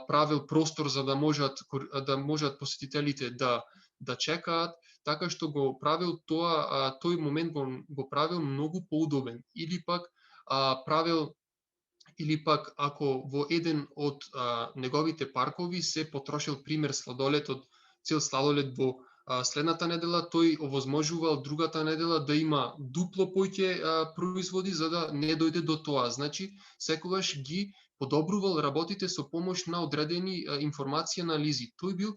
правил простор за да можат посетителите да чекаат, така што го правил тој момент го правил многу поудобен. Или пак ако во еден од неговите паркови се потрошил пример сладолетот, цел сладолет во следната недела, тој овозможувал другата недела да има дупло поќе производи за да не дојде до тоа. Значи, секогаш ги подобрувал работите со помош на одредени информации и анализи. Тој бил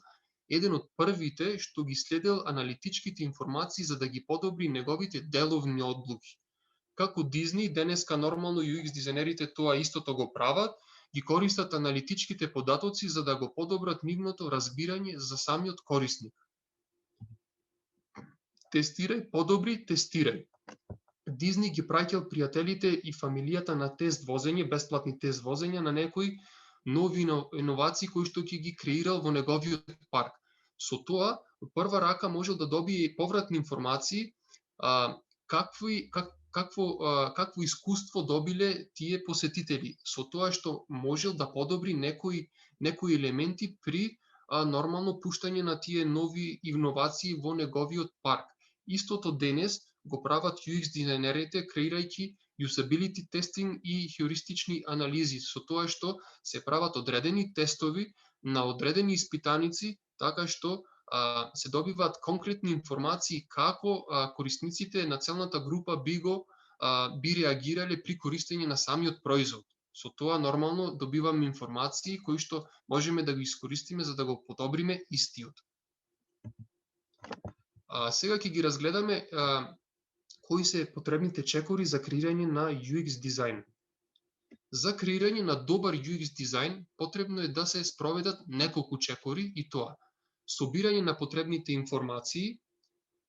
еден од првите што ги следел аналитичките информации за да ги подобри неговите деловни одлуки. Како Дизни, денеска нормално UX дизајнерите тоа истото го прават, ги користат аналитичките податоци за да го подобрат нивното разбирање за самиот корисник. Тестирај, подобри, тестирај. Дизни ги праќал пријателите и фамилијата на тест возење, бесплатни тест возења на некои нови иновации кои што ќе ги креирал во неговиот парк. Со тоа, од прва рака можел да добие повратни информации какво искуство добиле тие посетители, со тоа што можел да подобри некои елементи при нормално пуштање на тие нови иновации во неговиот парк. Истото денес го прават UX дизајнерите креирајќи usability testing и хеуристични анализи, со тоа што се прават одредени тестови на одредени испитаници, така што се добиваат конкретни информации како корисниците на целната група би реагирале при користење на самиот производ. Со тоа нормално добиваме информации кои што можеме да ги искористиме за да го подобриме истиот. Сега ќе ги разгледаме кои се потребните чекори за креирање на UX дизајн. За креирање на добар UX дизајн потребно е да се спроведат неколку чекори и тоа: собирање на потребните информации,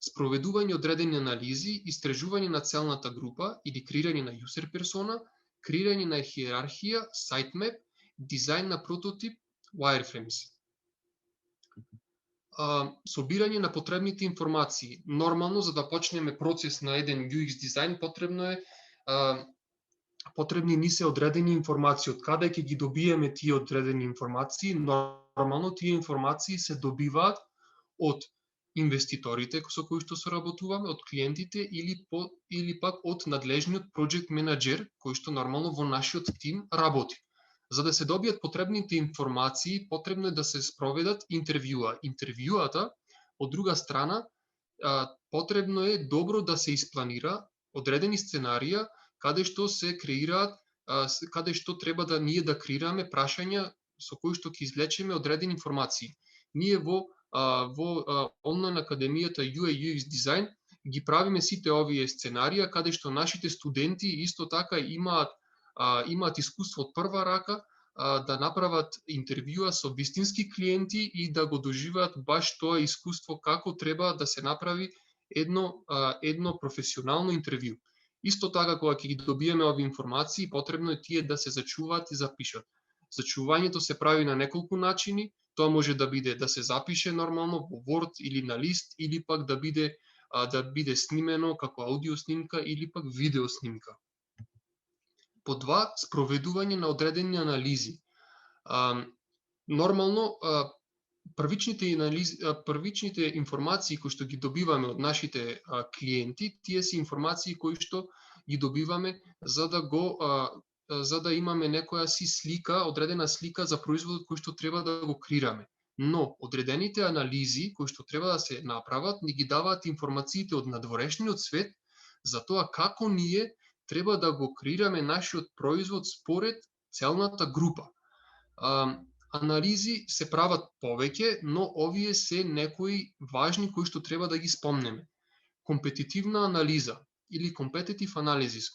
спроведување одредени анализи, истражување на целната група или креирање на user персона, креирање на иерархија, sitemap, дизајн на прототип, wireframes. Собирање на потребните информации. Нормално, за да почнеме процес на еден UX дизајн, потребни ни се одредени информации. Од каде ќе ги добиеме тие одредени информации? Нормално тие информации се добиваат од инвеститорите со кои што соработуваме, од клиентите или пак од надлежниот project менаџер кој што нормално во нашиот тим работи. За да се добијат потребните информации, потребно е да се спроведат интервјуа. Интервјуата, од друга страна, потребно е добро да се испланира одредени сценарија каде што се креираат, каде што треба да ние да креираме прашања со кои што ќе извлечеме одредени информации. Ние во онлайн академијата UA UX Design ги правиме сите овие сценарија каде што нашите студенти исто така имаат искуство од прва рака да направат интервјуа со вистински клиенти и да го доживеат баш тоа искуство како треба да се направи едно професионално интервју. Исто така кога ќе ги добиеме овие информации, потребно е тие да се зачуваат и запишат. Зачувањето се прави на неколку начини. Тоа може да биде да се запише нормално во Word или на лист, или пак да биде снимено како аудио снимка или пак видео снимка. По два, спроведување на одредени анализи. Нормално, првичните информации кои што ги добиваме од нашите клиенти, тие се информации кои што ги добиваме за да имаме некоја си слика, одредена слика за производот кој што треба да го креираме. Но одредените анализи кои што треба да се направат ни ги даваат информациите од надворешниот свет за тоа како ние треба да го креираме нашиот производ според целната група. Анализи се прават повеќе, но овие се некои важни кои што треба да ги спомнеме. Компетитивна анализа или competitive analysis,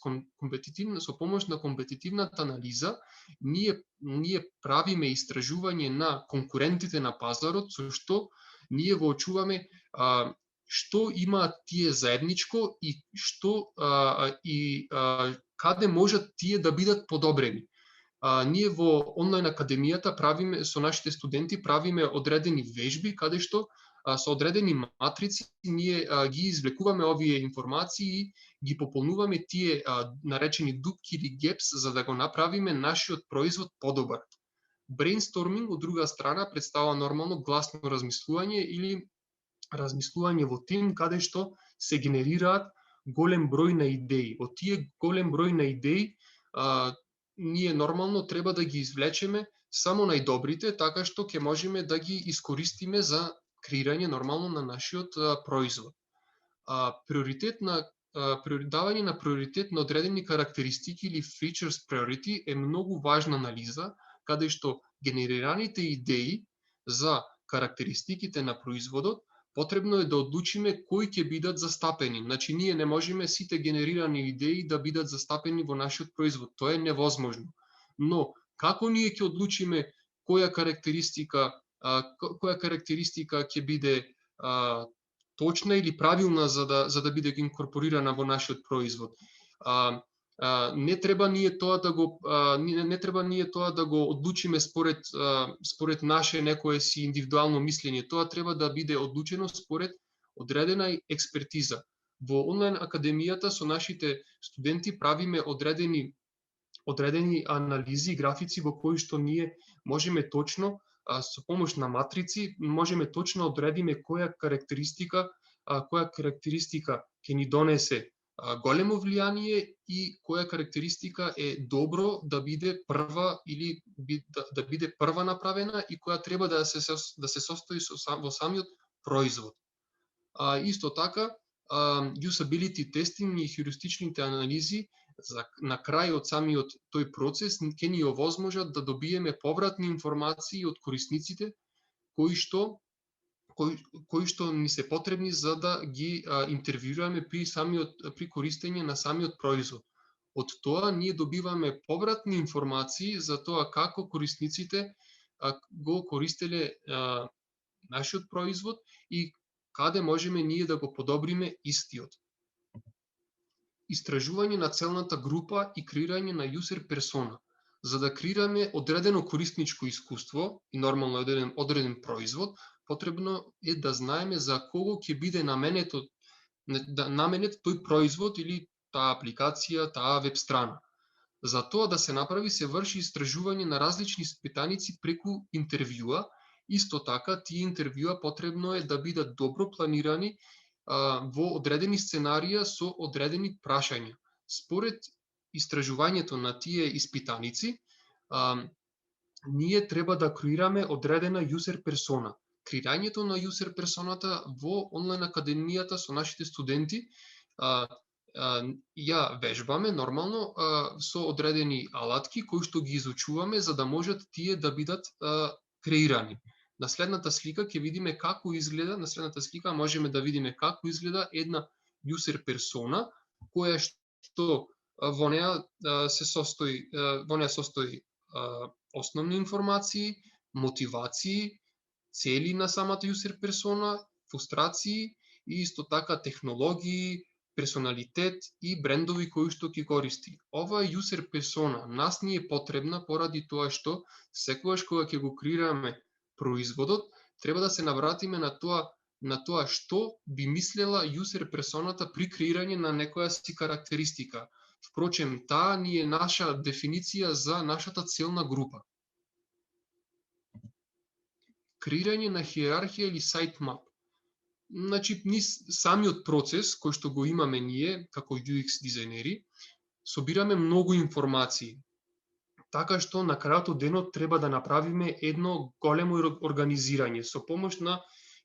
со помош на компетитивната анализа, ние правиме истражување на конкурентите на пазарот, со што ние воочуваме што имаат тие заедничко и каде можат тие да бидат подобрени. Ние во онлайн академијата правиме со нашите студенти одредени вежби каде што со одредени матрици ние ги извлекуваме овие информации и ги пополнуваме тие наречени дупки или гепс за да го направиме нашиот производ подобар. Брейнсторминг од друга страна представува нормално гласно размислување или размислување во тим каде што се генерираат голем број на идеи. Од тие голем број на идеи ние нормално треба да ги извлечеме само најдобрите, така што ќе можеме да ги искористиме за креирање нормално на нашиот производ. Давање на приоритет на одредени карактеристики или features priority е многу важна анализа, каде што генерираните идеи за карактеристиките на производот потребно е да одлучиме кои ќе бидат застапени. Значи, ние не можеме сите генерирани идеи да бидат застапени во нашиот производ. Тоа е невозможно. Но, како ние ќе одлучиме која карактеристика ќе биде точна или правилна за да биде инкорпорирана во нашиот производ? Не треба ние тоа да го одлучиме според наше некое си индивидуално мислење. Тоа треба да биде одлучено според одредена експертиза. Во онлайн академијата со нашите студенти правиме одредени анализи и графици во кои што ние можеме точно со помош на матрици можеме точно одредиме која карактеристика ќе ни донесе големо влијание и која карактеристика е добро да биде прва или да биде прва направена и која треба да се состои во самиот производ. Исто така, usability testing и хeuристичните анализи на крај од самиот тој процес ќе ни овозможат да добиеме повратни информации од корисниците кои што ни се потребни за да ги интервјуираме при користење на самиот производ. Од тоа ние добиваме повратни информации за тоа како корисниците го користеле нашиот производ и каде можеме ние да го подобриме истиот. Истражување на целната група и креирање на user persona. За да креираме одредено корисничко искуство и нормално одреден производ, потребно е да знаеме за кого ќе биде наменет тој производ или таа апликација, таа веб страна. За тоа да се направи се врши истражување на различни испитаници преку интервјуа. Исто така, тие интервјуа потребно е да бидат добро планирани во одредени сценарија со одредени прашања. Според истражувањето на тие испитаници, ние треба да креираме одредена user persona. Креирањето на user персоната во онлайн академијата со нашите студенти ја вежбаме нормално со одредени алатки кои што ги изучуваме за да можат тие да бидат креирани. На следната слика ќе видиме како изгледа, можеме да видиме како изгледа една user persona, која што во неа се состои основни информации, мотивации, цели на самата user persona, фрустрации и исто така технологии, персоналитет и брендови кои што ги користи. Ова user persona нас ни е потребна поради тоа што секогаш кога ќе го креираме производот, треба да се навратиме на тоа што би мислела user персоната при креирање на некоја си карактеристика. Впрочем, таа ни е наша дефиниција за нашата целна група. Креирање на хиерархија или sitemap. Значи, самиот процес кој што го имаме ние како UX дизајнери, собираме многу информации. Така што на крајот од денот треба да направиме едно големо организирање. Со помош на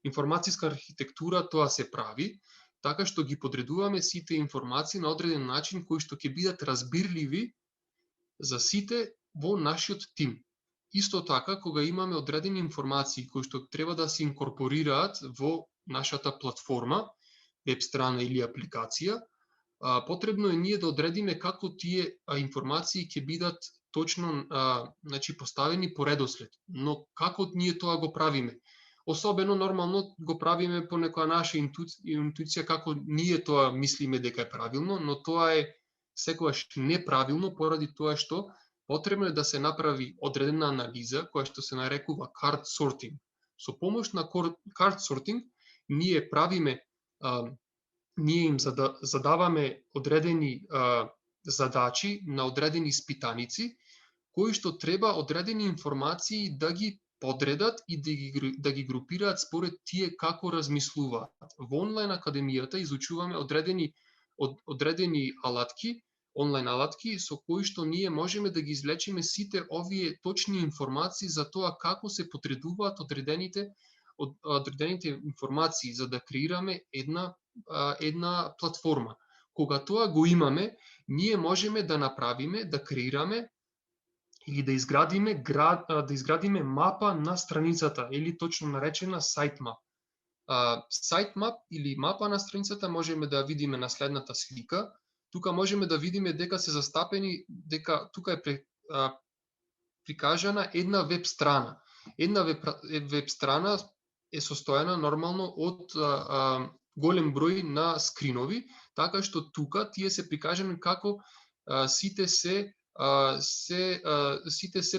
информацијска архитектура тоа се прави, така што ги подредуваме сите информации на одреден начин кои што ќе бидат разбирливи за сите во нашиот тим. Исто така, кога имаме одредени информации кои што треба да се инкорпорираат во нашата платформа, веб страна или апликација, потребно е ние да одредиме како тие информации ќе бидат точно поставени по редослед. Но како ние тоа го правиме? Особено нормално го правиме по некоја наша интуиција како ние тоа мислиме дека е правилно, но тоа е секогаш неправилно поради тоа што потребно е да се направи одредена анализа која што се нарекува card sorting. Со помош на card sorting ние правиме, ние им задаваме одредени задачи на одредени испитаници кои што треба одредени информации да ги подредат и да ги групираат според тие како размислуваат. Во онлайн академијата изучуваме одредени алатки, онлайн алатки со кои што ние можеме да ги извлечеме сите овие точни информации за тоа како се подредуваат одредените информации за да креираме една платформа. Кога тоа го имаме, ние можеме да направиме, да креираме или да изградиме мапа на страницата или точно наречена sitemap. Sitemap или мапа на страницата можеме да видиме на следната слика. Тука можеме да видиме дека се застапени, дека тука е прикажана една веб страна. Една веб страна е состојана нормално од голем број на скринови, така што тука тие се прикажани како сите се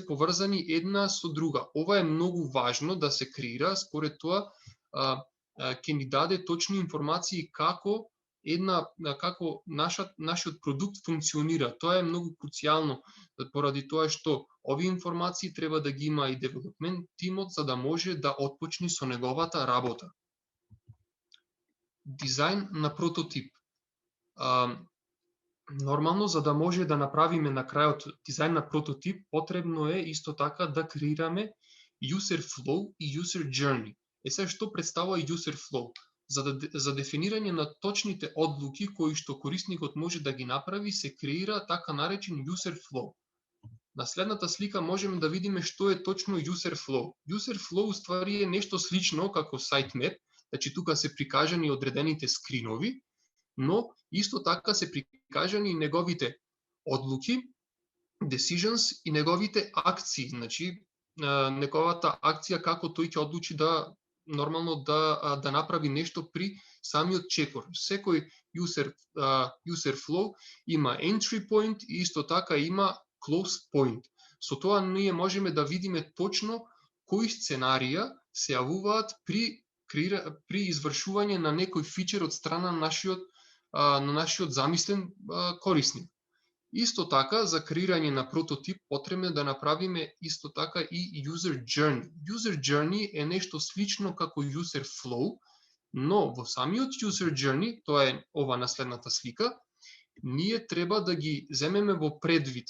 поврзани една со друга. Ова е многу важно да се креира, според тоа ќе ни даде точни информации како нашиот продукт функционира. Тоа е многу круцијално поради тоа што овие информации треба да ги има и девелопмент тимот за да може да отпочне со неговата работа. Дизајн на прототип. Нормално, за да може да направиме на крајот дизајн на прототип, потребно е исто така да креираме user flow и user journey. Сега што представува user flow? За дефинирање на точните одлуки кои што корисникот може да ги направи, се креира така наречен user flow. На следната слика можеме да видиме што е точно user flow. User flow уствари е нешто слично како sitemap, значи тука се прикажани одредените скринови, но исто така се прикажани неговите одлуки, decisions и неговите акции, значи неговата акција како тој ќе одлучи да нормално да направи нешто при самиот чекор. Секој user flow има entry point и исто така има close point. Со тоа ние можеме да видиме точно кои сценарија се јавуваат при извршување на некој фичер од страна на нашиот замислен корисник. Исто така, за креирање на прототип потребно да направиме исто така и user journey. User journey е нешто слично како user flow, но во самиот user journey, тоа е ова на следната слика, ние треба да ги земеме во предвид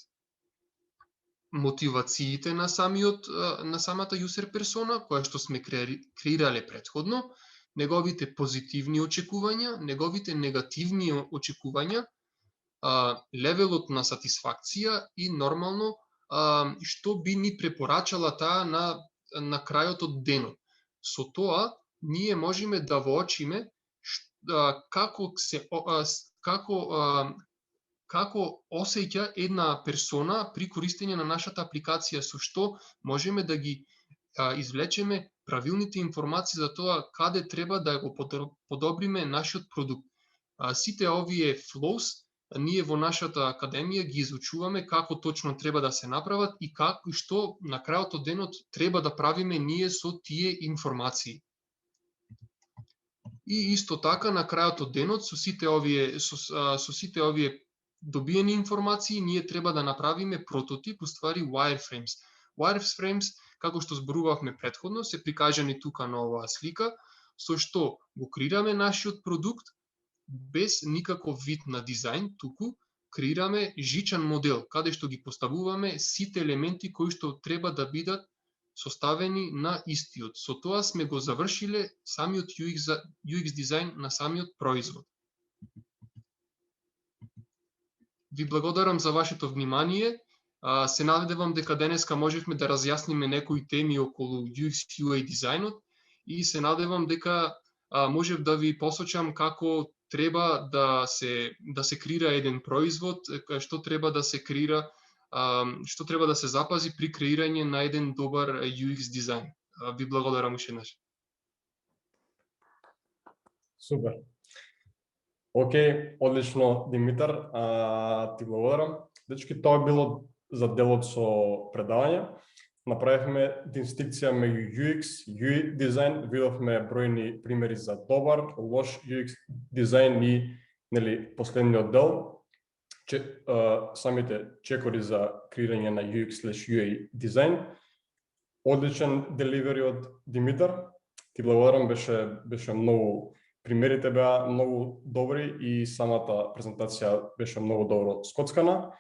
мотивациите на самата user персона, која што сме креирале претходно, неговите позитивни очекувања, неговите негативни очекувања, левелот на сатисфакција и нормално што би ни препорачала таа на крајот од денот. Со тоа ние можеме да воочиме како осеќа една персона при користење на нашата апликација, со што можеме да ги извлечеме правилните информации за тоа каде треба да го подобриме нашиот продукт. Сите овие flows ние во нашата академија ги изучуваме како точно треба да се направат и како и што на крајот од денот треба да правиме ние со тие информации. И исто така на крајот од денот со сите овие добиени информации ние треба да направиме прототип, уствари wireframes. Wireframes, како што зборувавме претходно, се прикажани тука на оваа слика, со што го креираме нашиот продукт без никаков вид на дизајн, туку креираме жичен модел, каде што ги поставуваме сите елементи кои што треба да бидат составени на истиот. Со тоа сме го завршиле самиот UX дизајн на самиот производ. Ви благодарам за вашето внимание. Се надевам дека денеска можевме да разјасниме некои теми околу UX UI дизајнот и се надевам дека можев да ви посочам како треба да се креира еден производ, што треба да се креира, што треба да се запази при креирање на еден добар UX дизајн. Ви благодарам уште еднаш. Супер. Океј, одлично, Димитар, ти благодарам. Дечки, тоа било за делот со предавање. Направивме дистинкција меѓу UX, UI дизајн, видовме бројни примери за добар, лош UX дизајн и последниот дел, самите чекори за креирање на UX/UI дизајн. Одличен деливери од Димитар. Ти благодарам, беше многу, примерите беа многу добри и самата презентација беше многу добро скоцкана.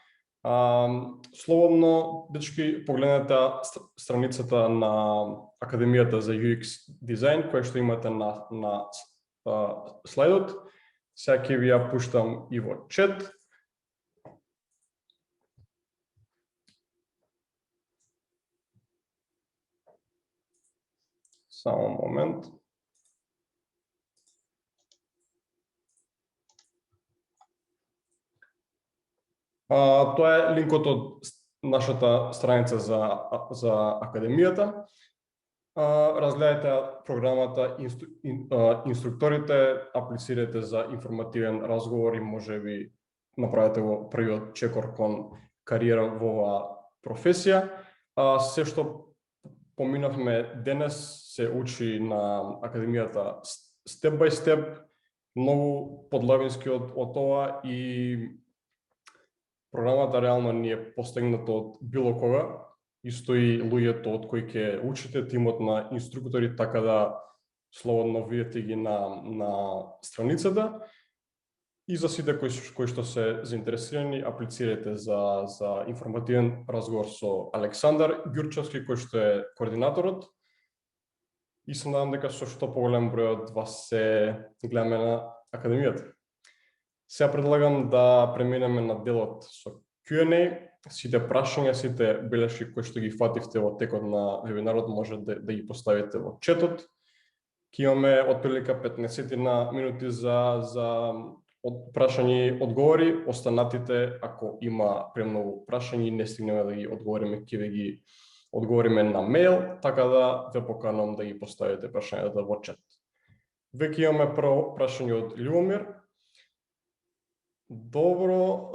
Слободно, дечки, погледнете страницата на Академијата за UX дизајн, која што имате на слайдот. Сега ќе ви ја пуштам и во чет. Само момент. Тоа е линкот од нашата страница за Академијата. Разгледајте програмата, инструкторите, аплицирате за информативен разговор и може би направите го првиот чекор кон кариера во оваа професија. Се што поминавме денес се учи на Академијата степ бај степ, многу подлабински од ова и програмата реално не е постигната од било кога, исто и луѓето од кои ќе учите, тимот на инструктори, така да слободно видите ги на страницата. И за сите кои што се заинтересирани, аплицирате за информативен разговор со Александар Ѓурчевски, кој што е координаторот. И се надам дека со што поголем број од вас се гледаме на Академијата. Сега предлагам да преминеме на делот со Q&A. Сите прашања, сите белешки кои што ги фативте во текот на вебинарот може да ги поставите во четот. Ке имаме отприлика 15 минути за прашања и одговори. Останатите, ако има премногу прашања и не стигнеме да ги одговориме, ќе ви ги одговориме на мејл, така да ве поканувам да ги поставите прашањата во чет. Веќе имаме прво прашање од Љубомир. Добро,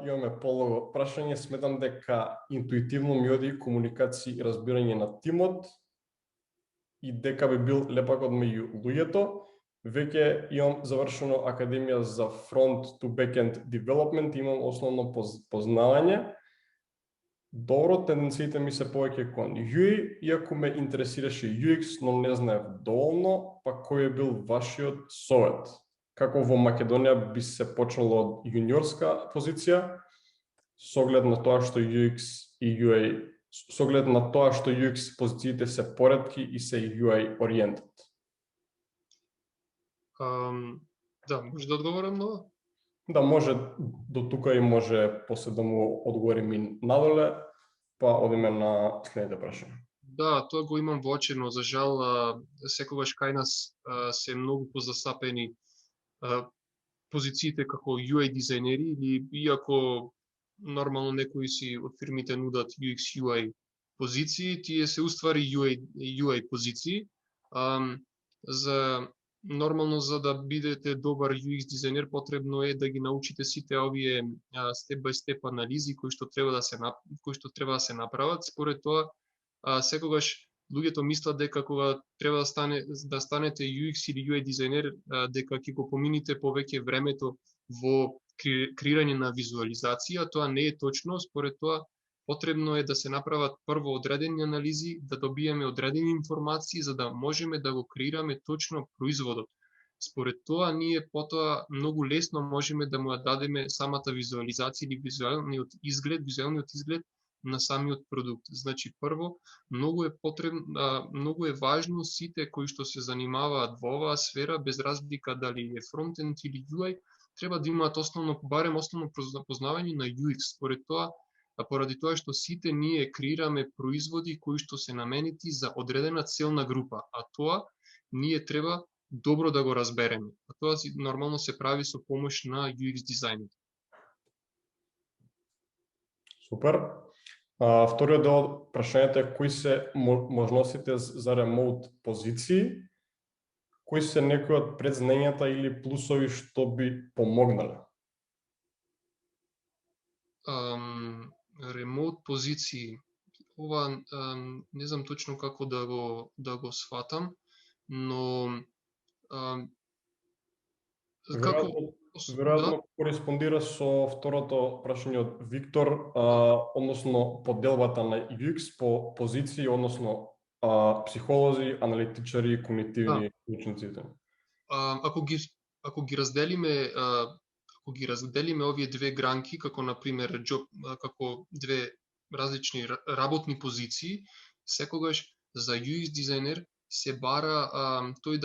имаме полого прашање. Сметам дека интуитивно ми оди комуникација и разбирање на тимот и дека би бил лепакот меѓу луѓето. Веќе имам завршено Академија за front to backend development, имам основно познавање. Добро, тенденциите ми се повеќе кон UI, иако ме интересираше UX, но не знаев доволно, па кој е бил вашиот совет? Како во Македонија би се почнало од јуниорска позиција, со оглед на тоа што UX и UI, со оглед на тоа што UX позициите се поретки и се UI ориентат? Да, може да одговорам на ова? Да, може до тука и може после да му одговорим и надоле, па одиме на следните прашања. Да, тоа го имам воочено. За жал, секогаш кај нас се многу позасапени позициите како UI дизајнери, или иако нормално некои си од фирмите нудат UX UI позиции, тие се уствари UI позиции. Нормално за да бидете добар UX дизајнер потребно е да ги научите сите овие степ бај степ анализи кои што треба да се направат. Според тоа секогаш луѓето мислат дека кога треба да станете UX или UI дизајнер, дека ќе го помините повеќе времето во креирање на визуализација. Тоа не е точно. Според тоа потребно е да се направат прво одредени анализи, да добиеме одредени информации за да можеме да го креираме точно производот. Според тоа ние потоа многу лесно можеме да му ја дадеме самата визуализација или визуелниот изглед на самиот продукт. Значи прво многу е важно сите кои што се занимаваат во оваа сфера, без разлика дали е фронтенд или UI, треба да имаат барем основно познавање на UX. Поради тоа што сите ние креираме производи кои што се наменети за одредена целна група, а тоа ние треба добро да го разбереме. А тоа нормално се прави со помош на UX дизајнот. Супер. Вториот дел од прашањето е кои се можностите за ремоут позиции, кои се некои од предзнањата или плусови што би помогнале? Ремоут позиции. Ова не знам точно како да го сватам, но веројатно кореспондира со второто прашање од Виктор, односно поделбата на UX по позиции, односно психолози, аналитичари, когнитивни учениците. Ако ги разделиме овие две гранки, како например како две различни работни позиции, секогаш за UX дизајнер се бара тој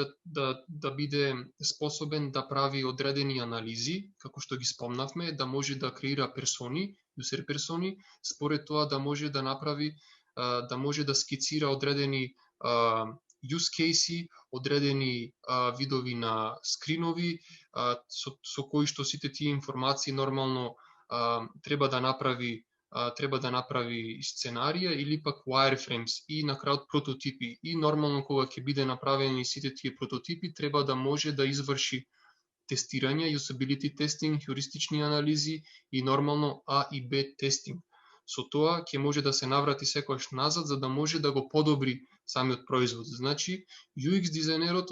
да биде способен да прави одредени анализи, како што ги спомнавме, да може да креира персони, user персони, според тоа да може да направи, да може да скицира одредени use case, одредени видови на скринови, со кои што сите тие информации нормално треба да направи сценарија или пак wireframes и на крајот прототипи. И нормално кога ќе биде направени сите тие прототипи, треба да може да изврши тестирање, usability testing, хeuристични анализи и нормално А и Б тестинг. Со тоа ќе може да се наврати секогаш назад за да може да го подобри самиот производ. Значи, UX дизајнерот,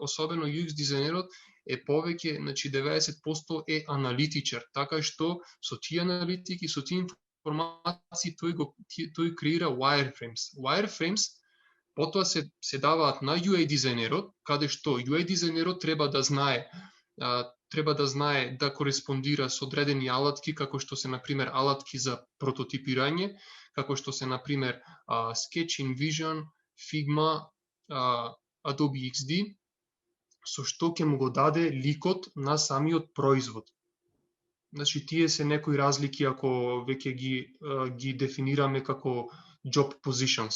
особено UX дизајнерот е повеќе, значи 90% е аналитичар, така што со тие аналитики, со тие информации тој креира wireframes. Wireframes потоа се даваат на UI дизајнерот, каде што UI дизајнерот треба да знае да кореспондира со одредени алатки, како што се например алатки за прототипирање, како што се например Sketch, InVision, Figma, Adobe XD, со што ќе му го даде ликот на самиот производ. Значи, тие се некои разлики ако веќе ги дефинираме како job positions.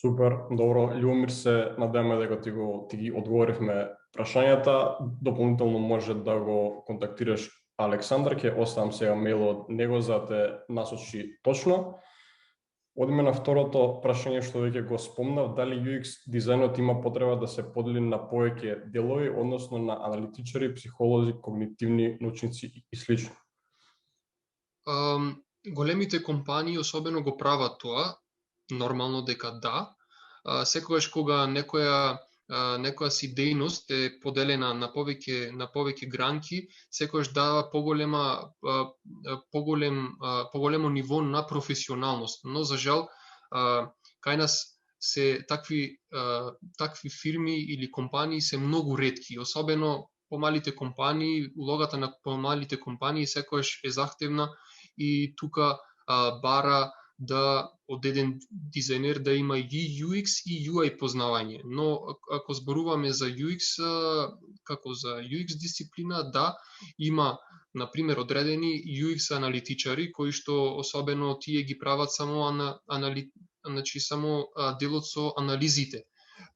Супер, добро. Љубомир, се надеваме дека ти ги одговоривме прашањата. Дополнително може да го контактираш Александар, ќе оставам сега мејл од него за да те насочи точно. Одиме на второто прашање што веќе го спомнав, дали UX дизајнот има потреба да се подели на повеќе делови, односно на аналитичари, психолози, когнитивни научници и слично? Големите компании особено го прават тоа, нормално дека да. Секогаш кога некоја си дејност е поделена на повеќе гранки, секогаш дава поголемо ниво на професионалност. Но за жал, кај нас се такви фирми или компании се многу ретки, особено помалите компании. Улогата на помалите компании секогаш е захтевна и тука бара да од еден дизајнер да има и UX и UI познавање. Но ако зборуваме за UX, како за UX дисциплина, да, има, например, одредени UX аналитичари, кои што особено тие ги прават само делот со анализите.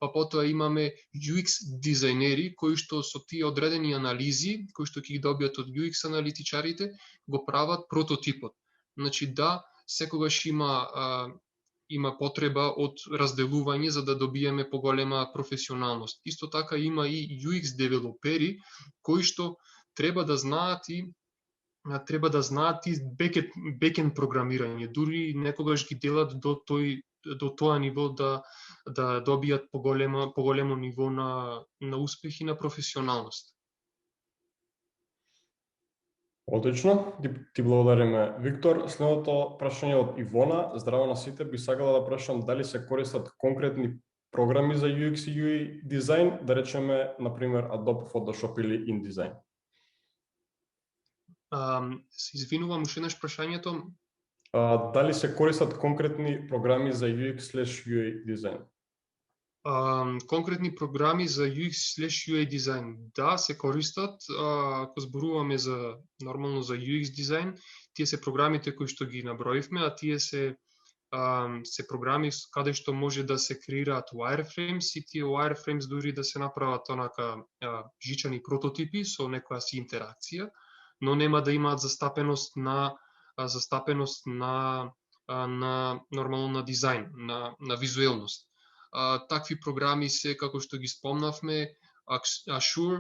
па потоа имаме UX дизајнери кои што со тие одредени анализи, кои што ќе ги добијат од UX аналитичарите, го прават прототипот. Значи да, секогаш има потреба од разделување за да добиеме поголема професионалност. Исто така има и UX девелопери кои што треба да знаат и бекенд програмирање, дури некогаш ги делат до тоа ниво да добијат поголемо ниво на успех и на професионалност. Одлично, ти благодариме, Виктор. Следното прашање од Ивона. Здраво на сите, би сакала да прашам дали се користат конкретни програми за UX и UI дизајн, да речеме, например, Adobe Photoshop или InDesign. Се извинувам, уште еднаш прашањето. Дали се користат конкретни програми за UX/UI дизајн? Конкретни програми за UX/UI дизајн, да, се користат. Ако зборуваме нормално за UX дизајн, тие се програмите кои што ги наброивме, а тие се програми каде што може да се креираат wireframes и тие wireframes дури да се направат онака жичани прототипи со некоја си интеракција, но нема да имаат застапеност на нормално на дизајн, на визуелност. Такви програми се, како што ги спомнавме, Ashur,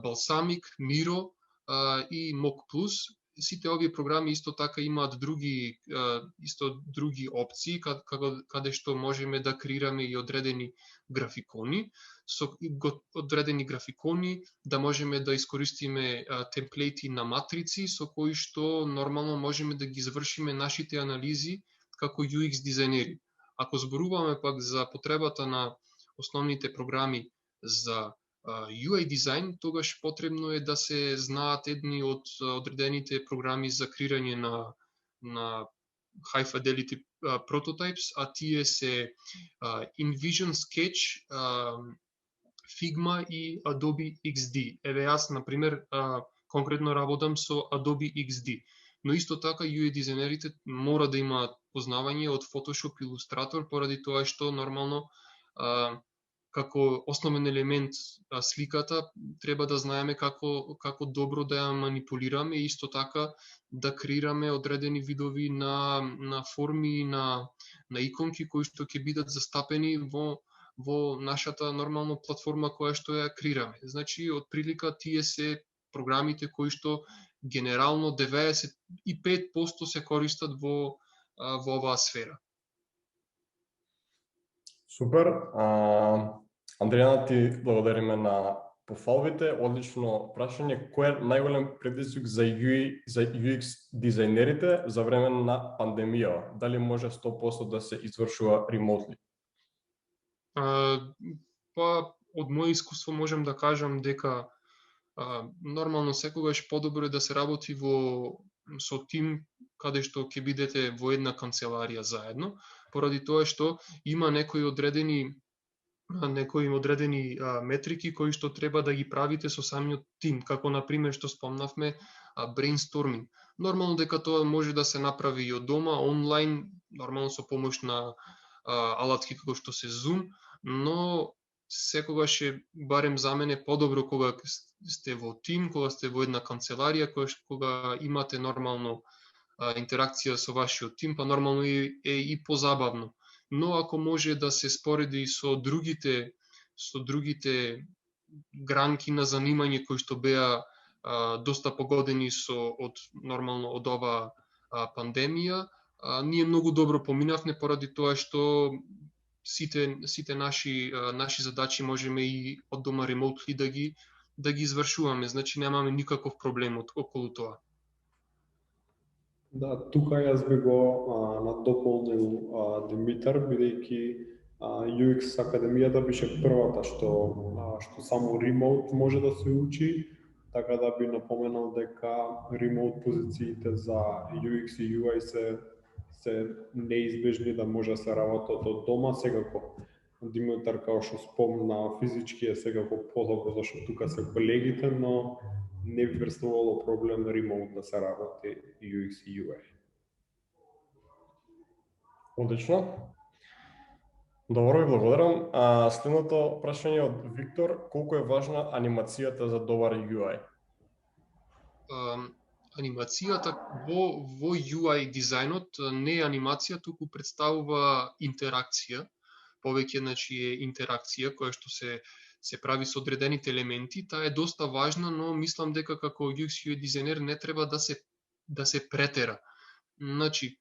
Balsamiq, Miro и Mock Plus. Сите овие програми исто така имаат други опции, каде што можеме да креираме и одредени графикони, да можеме да искористиме темплети на матрици, со кои што нормално можеме да ги извршиме нашите анализи како UX дизајнери. Ако зборуваме пак за потребата на основните програми за UI дизајн, тогаш потребно е да се знаат едни од одредените програми за креирање на high fidelity prototypes, а тие се InVision, Sketch, Figma и Adobe XD. Еве јас, например, конкретно работам со Adobe XD. Но исто така UI дизајнерите мора да имаат познавање од Photoshop и Illustrator, поради тоа што нормално како основен елемент сликата треба да знаеме како добро да ја манипулираме и исто така да креираме одредени видови на форми, на иконки кои што ќе бидат застапени во нашата нормално платформа која што ја креираме. Значи, од прилика тие се програмите кои што генерално 95% се користат во оваа сфера. Супер. Андријана, ти благодариме на пофалбите. Одлично прашање. Кој е најголем предизвик за UX дизајнерите за време на пандемија? Дали може 100% да се извршува ремонтли? Па, од моје искуство можам да кажам дека нормално секогаш подобро е да се работи со тим каде што ќе бидете во една канцеларија заедно, поради тоа што има некои одредени метрики кои што треба да ги правите со самиот тим, како например што спомнавме брейнсторминг. Нормално дека тоа може да се направи и од дома, онлайн, нормално со помош на алатки како што се Zoom, но секогаш е, барем за мене, подобро кога сте во тим, кога сте во една канцеларија, кога имате нормално интеракција со вашиот тим, па нормално е и позабавно. Но ако може да се спореди со другите гранки на занимање кои што беа доста погодени од оваа пандемија, ние многу добро поминавме поради тоа што сите наши задачи можеме и од дома ремонтли да ги извршуваме, значи немаме никаков проблем околу тоа. Да, тука јас би го надополнил Димитар, бидејќи UX Академијата беше првата што само ремонт може да се учи, така да би напоменал дека ремонт позициите за UX и UI се неизбежни да може да се работат од дома. Секако Димитар, као што спомна, физички е секако подобро, зашто тука се колегите, но не би представувало проблем ремонт да се работи UX и UI. Одлично. Добро, ви благодарам. Следното прашање од Виктор, колку е важна анимацијата за добар UI? Анимацијата во UI дизајнот не е анимација, туку представува интеракција. Повеќе е интеракција која што се прави со одредените елементи. Таа е доста важна, но мислам дека како UX UI дизајнер не треба да се претера. Значи,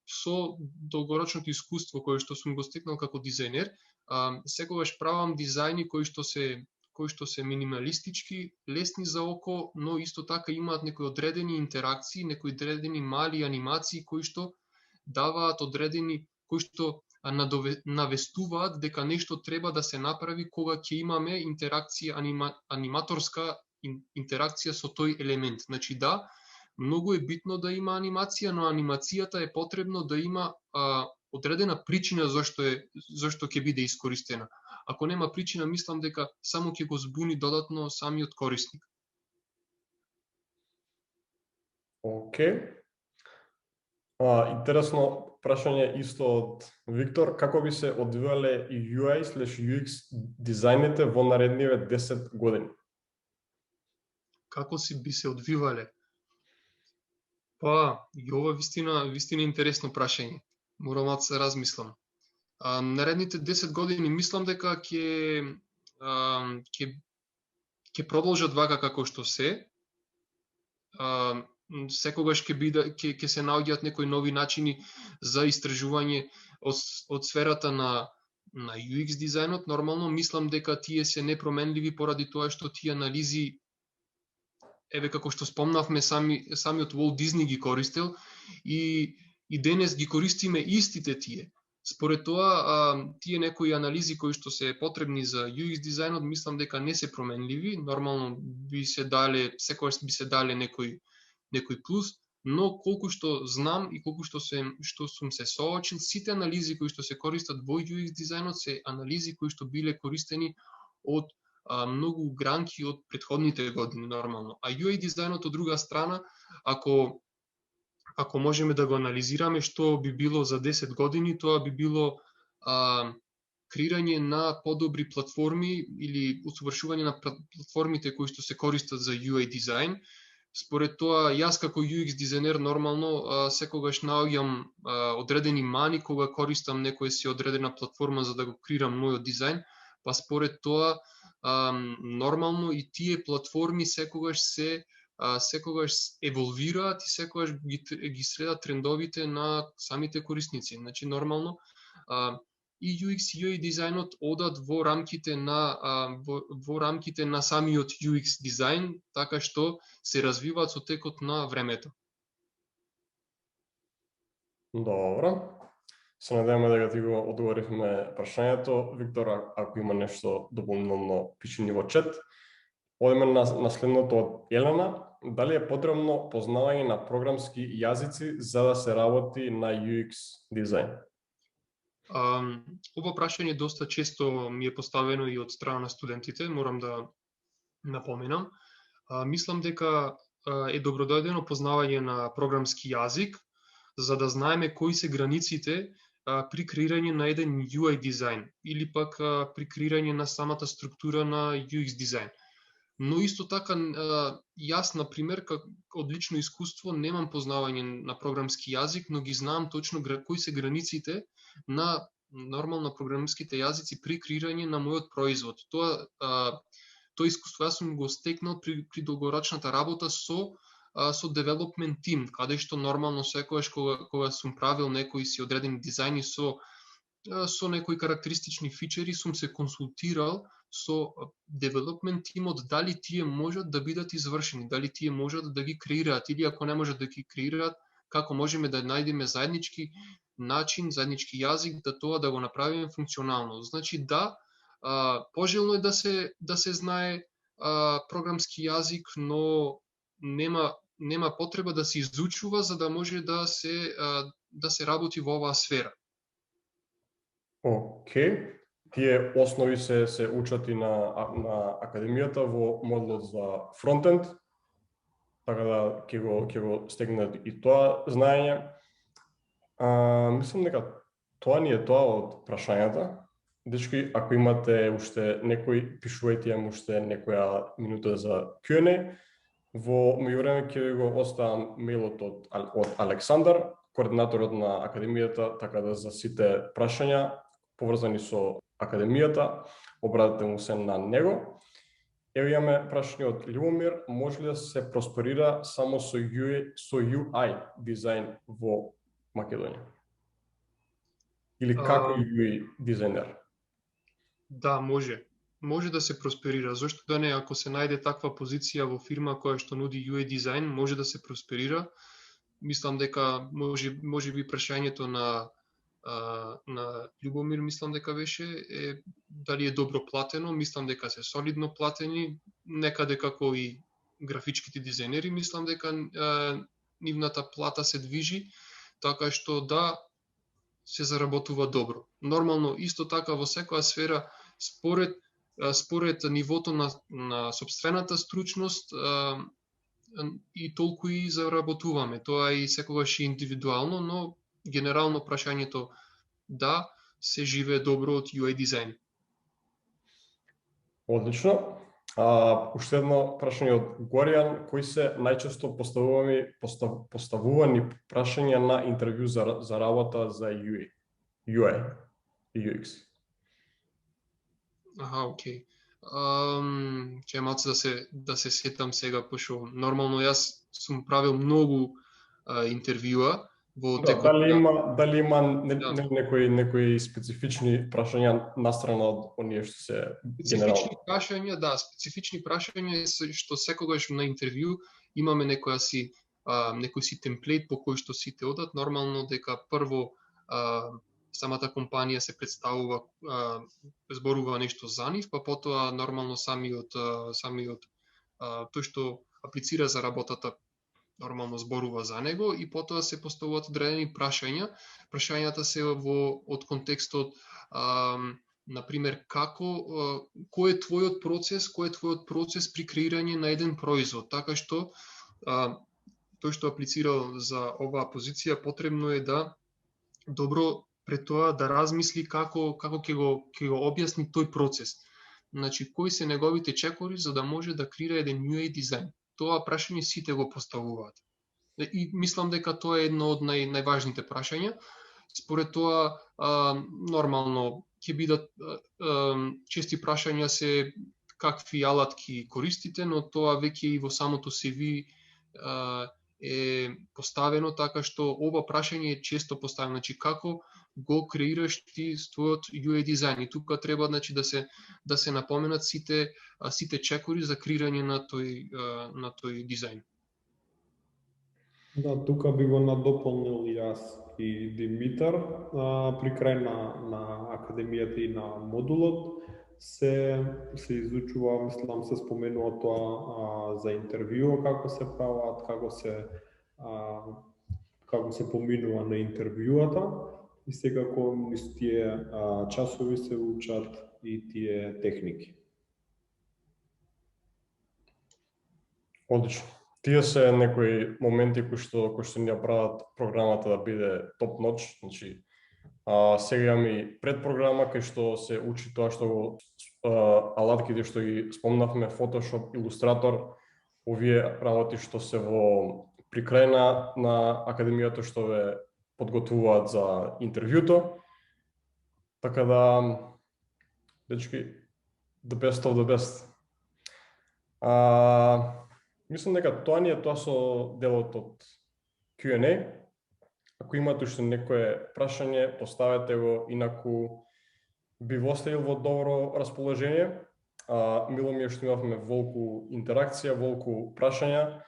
со долгорочното искуство кое што сум го стекнал како дизајнер, секогаш правам дизајни кои што се минималистички, лесни за око, но исто така имаат некои одредени интеракции, некои одредени мали анимации кои што даваат кои што навестуваат дека нешто треба да се направи кога ќе имаме интеракција, аниматорска интеракција со тој елемент. Значи да, многу е битно да има анимација, но анимацијата е потребно да има одредена причина зашто ќе биде искористена. Ако нема причина, мислам дека само ќе го збуни додатно самиот корисник. Океј. Интересно прашање исто од Виктор, како би се одвивале UI/UX дизајните во наредниве 10 години? Како би се одвивале? Па, и ова вистина интересно прашање. Морам да се размислам. Наредните 10 години мислам дека ќе продолжат вака како што се. Секогаш ќе се наоѓаат некои нови начини за истражување од сферата на UX дизајнот. Нормално мислам дека тие се непроменливи поради тоа што тие анализи, еве како што спомнавме, самиот Walt Disney ги користел и денес ги користиме истите тие. Според тоа, тие некои анализи кои што се потребни за UX дизајнот, мислам дека не се променливи. Нормално секогаш би се дале некој плюс, но колку што знам и колку што сум се соочил, сите анализи кои што се користат во UX дизајнот се анализи кои што биле користени од многу гранки од претходните години нормално. А UI дизајнот од друга страна, ако можеме да го анализираме што би било за 10 години, тоа би било креирање на подобри платформи или усовршување на платформите кои што се користат за UI дизајн. Според тоа, јас како UX дизајнер нормално секогаш наоѓам одредени мани кога користам некоја си одредена платформа за да го креирам мојот дизајн, па според тоа нормално и тие платформи секогаш еволвираат и секогаш ги следат трендовите на самите корисници. Значи нормално и UX и UI дизајнот одат во рамките на самиот UX дизајн, така што се развиваат со текот на времето. Добро. Се надеваме дека ти го одговоривме прашањето. Виктор, ако има нешто дополнително, пиши ни во чат. Одиме на следното од Елена. Дали е потребно познавање на програмски јазици за да се работи на UX дизајн? Ова прашање доста често ми е поставено и од страна на студентите, морам да напоменам. Мислам дека е добродојдено познавање на програмски јазик, за да знаеме кои се границите при креирање на еден UI дизајн или пак при креирање на самата структура на UX дизајн. Но исто така, јас, например, од лично искуство немам познавање на програмски јазик, но ги знам точно кои се границите на нормално програмските јазици при креирање на мојот производ. Тоа искуство јас сум го стекнал при долгорочната работа со development team, каде што нормално секогаш кога сум правил некои си одредени дизајни со некои карактеристични фичери, сум се консултирал со development тимот дали тие можат да бидат извршени, дали тие можат да ги креираат или ако не можат да ги креираат, како можеме да најдеме заеднички начин, заеднички јазик да го направиме функционално. Значи да, пожелно е да се знае програмски јазик, но нема потреба да се изучува за да може да се работи во оваа сфера. Океј. Тие основи се учат и на академијата во модулот за фронтенд, така да ќе го стегнат и тоа знаење. Мислам дека тоа ни е тоа од прашањата. Дечки, ако имате уште некој, пишувајте ја уште некоја минута за Q&A. Во меѓувреме ќе ви го оставам мејлот од Александар, координаторот на Академијата, така да за сите прашања поврзани со Академијата, обратете му се на него. Ево имаме прашање од Љубомир, може ли да се просперира само со UI дизајн во Македонија? Или како UI дизајнер? Да, може. Може да се просперира. Зошто да не, ако се најде таква позиција во фирма која што нуди UI дизајн, може да се просперира. Мислам дека може би прашањето на Љубомир, мислам дека беше, дали е добро платено, мислам дека се солидно платени, некаде како и графичките дизајнери, мислам дека нивната плата се движи, така што да, се заработува добро. Нормално, исто така во секоја сфера, според нивото на сопствената стручност и толку и заработуваме. Тоа и секогаш е индивидуално, но генерално прашањето да, се живее добро од UI дизајн. Одлично. Уште едно прашање од Горијан, кои се најчесто поставувани прашања на интервју за работа за UI и UX? Окей. Ќе малце да се сетам сега, пошто нормално јас сум правил многу интервјуа во текот. Дали има некои специфични прашања настрана од оние што се генерално? Специфични прашања што секогаш на интервју имаме некој си темплейт по кој што сите одат. Нормално дека прво самата компанија се представува, зборува нешто за нив, па потоа нормално самиот тој што аплицира за работата нормално зборува за него и потоа се поставуваат одредени прашања. Прашањата се од контекстот, например, кој е твојот процес при креирање на еден производ, така што тој што аплицирал за оваа позиција потребно е да добро пред тоа да размисли како ќе го објасни тој процес. Значи, кои се неговите чекори за да може да креира еден UI дизајн. Тоа прашање сите го поставуваат. И мислам дека тоа е едно од најважните прашања. Според тоа, нормално ќе бидат чести прашања се какви алатки користите, но тоа веќе и во самото CV е поставено, така што ова прашање е често поставено. Значи, како го креираш ти твојот UI дизајн? И тука треба, значи, да се напоменат сите чекори за креирање на тој дизајн. Да, тука би го надополнил јас и Димитар. При крај на Академијата и на модулот се изучува, мислам, се споменува тоа за интервјуа, како се прават, како се поминува на интервјуата и секако низ тие часови се учат и тие техники. Одлично. Тие се некои моменти кои што ни прават програмата да биде топ ноч. Значи, сега имаме и предпрограма кај што се учи тоа што алатките што ги спомнавме, Photoshop, Illustrator, овие работи што се при крај на Академијата што ве подготвуваат за интервјуто. Така да, дечки, the best of the best. Мислам дека тоа со делот од Q&A. Ако имате уште некое прашање, поставете го, инаку би го оставил во добро расположение. Мило ми е што имавме волку интеракција, волку прашања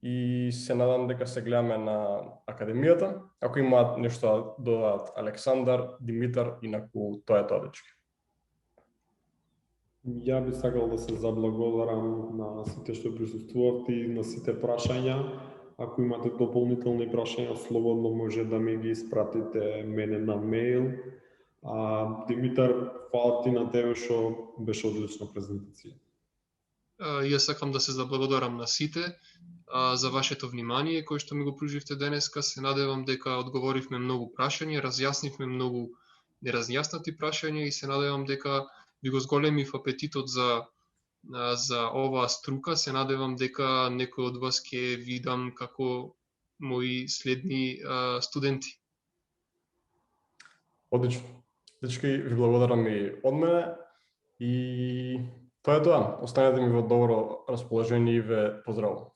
и се надам дека се гледаме на Академијата. Ако имаат нешто да додадат Александар, Димитар, инаку тоа е тоа, дечки. Ја би сакал да се заблагодарам на сите што присуствувавте и на сите прашања. Ако имате дополнителни прашања, слободно може да ми ги испратите мене на мејл. Димитар, фала ти на тебе што беше одлична презентација. Јас сакам да се заблагодарам на сите за вашето внимание кој што ми го пруживте денеска. Се надевам дека одговоривме многу прашања, разјаснивме многу неразјаснати прашања и се надевам дека ви го зголемив апетитот за оваа струка. Се надевам дека некој од вас ќе видам како мои следни студенти. Одлично. Дечки, ви благодарам и од мене и тоа е тоа. Останете ми во добро расположение и ве поздравувам.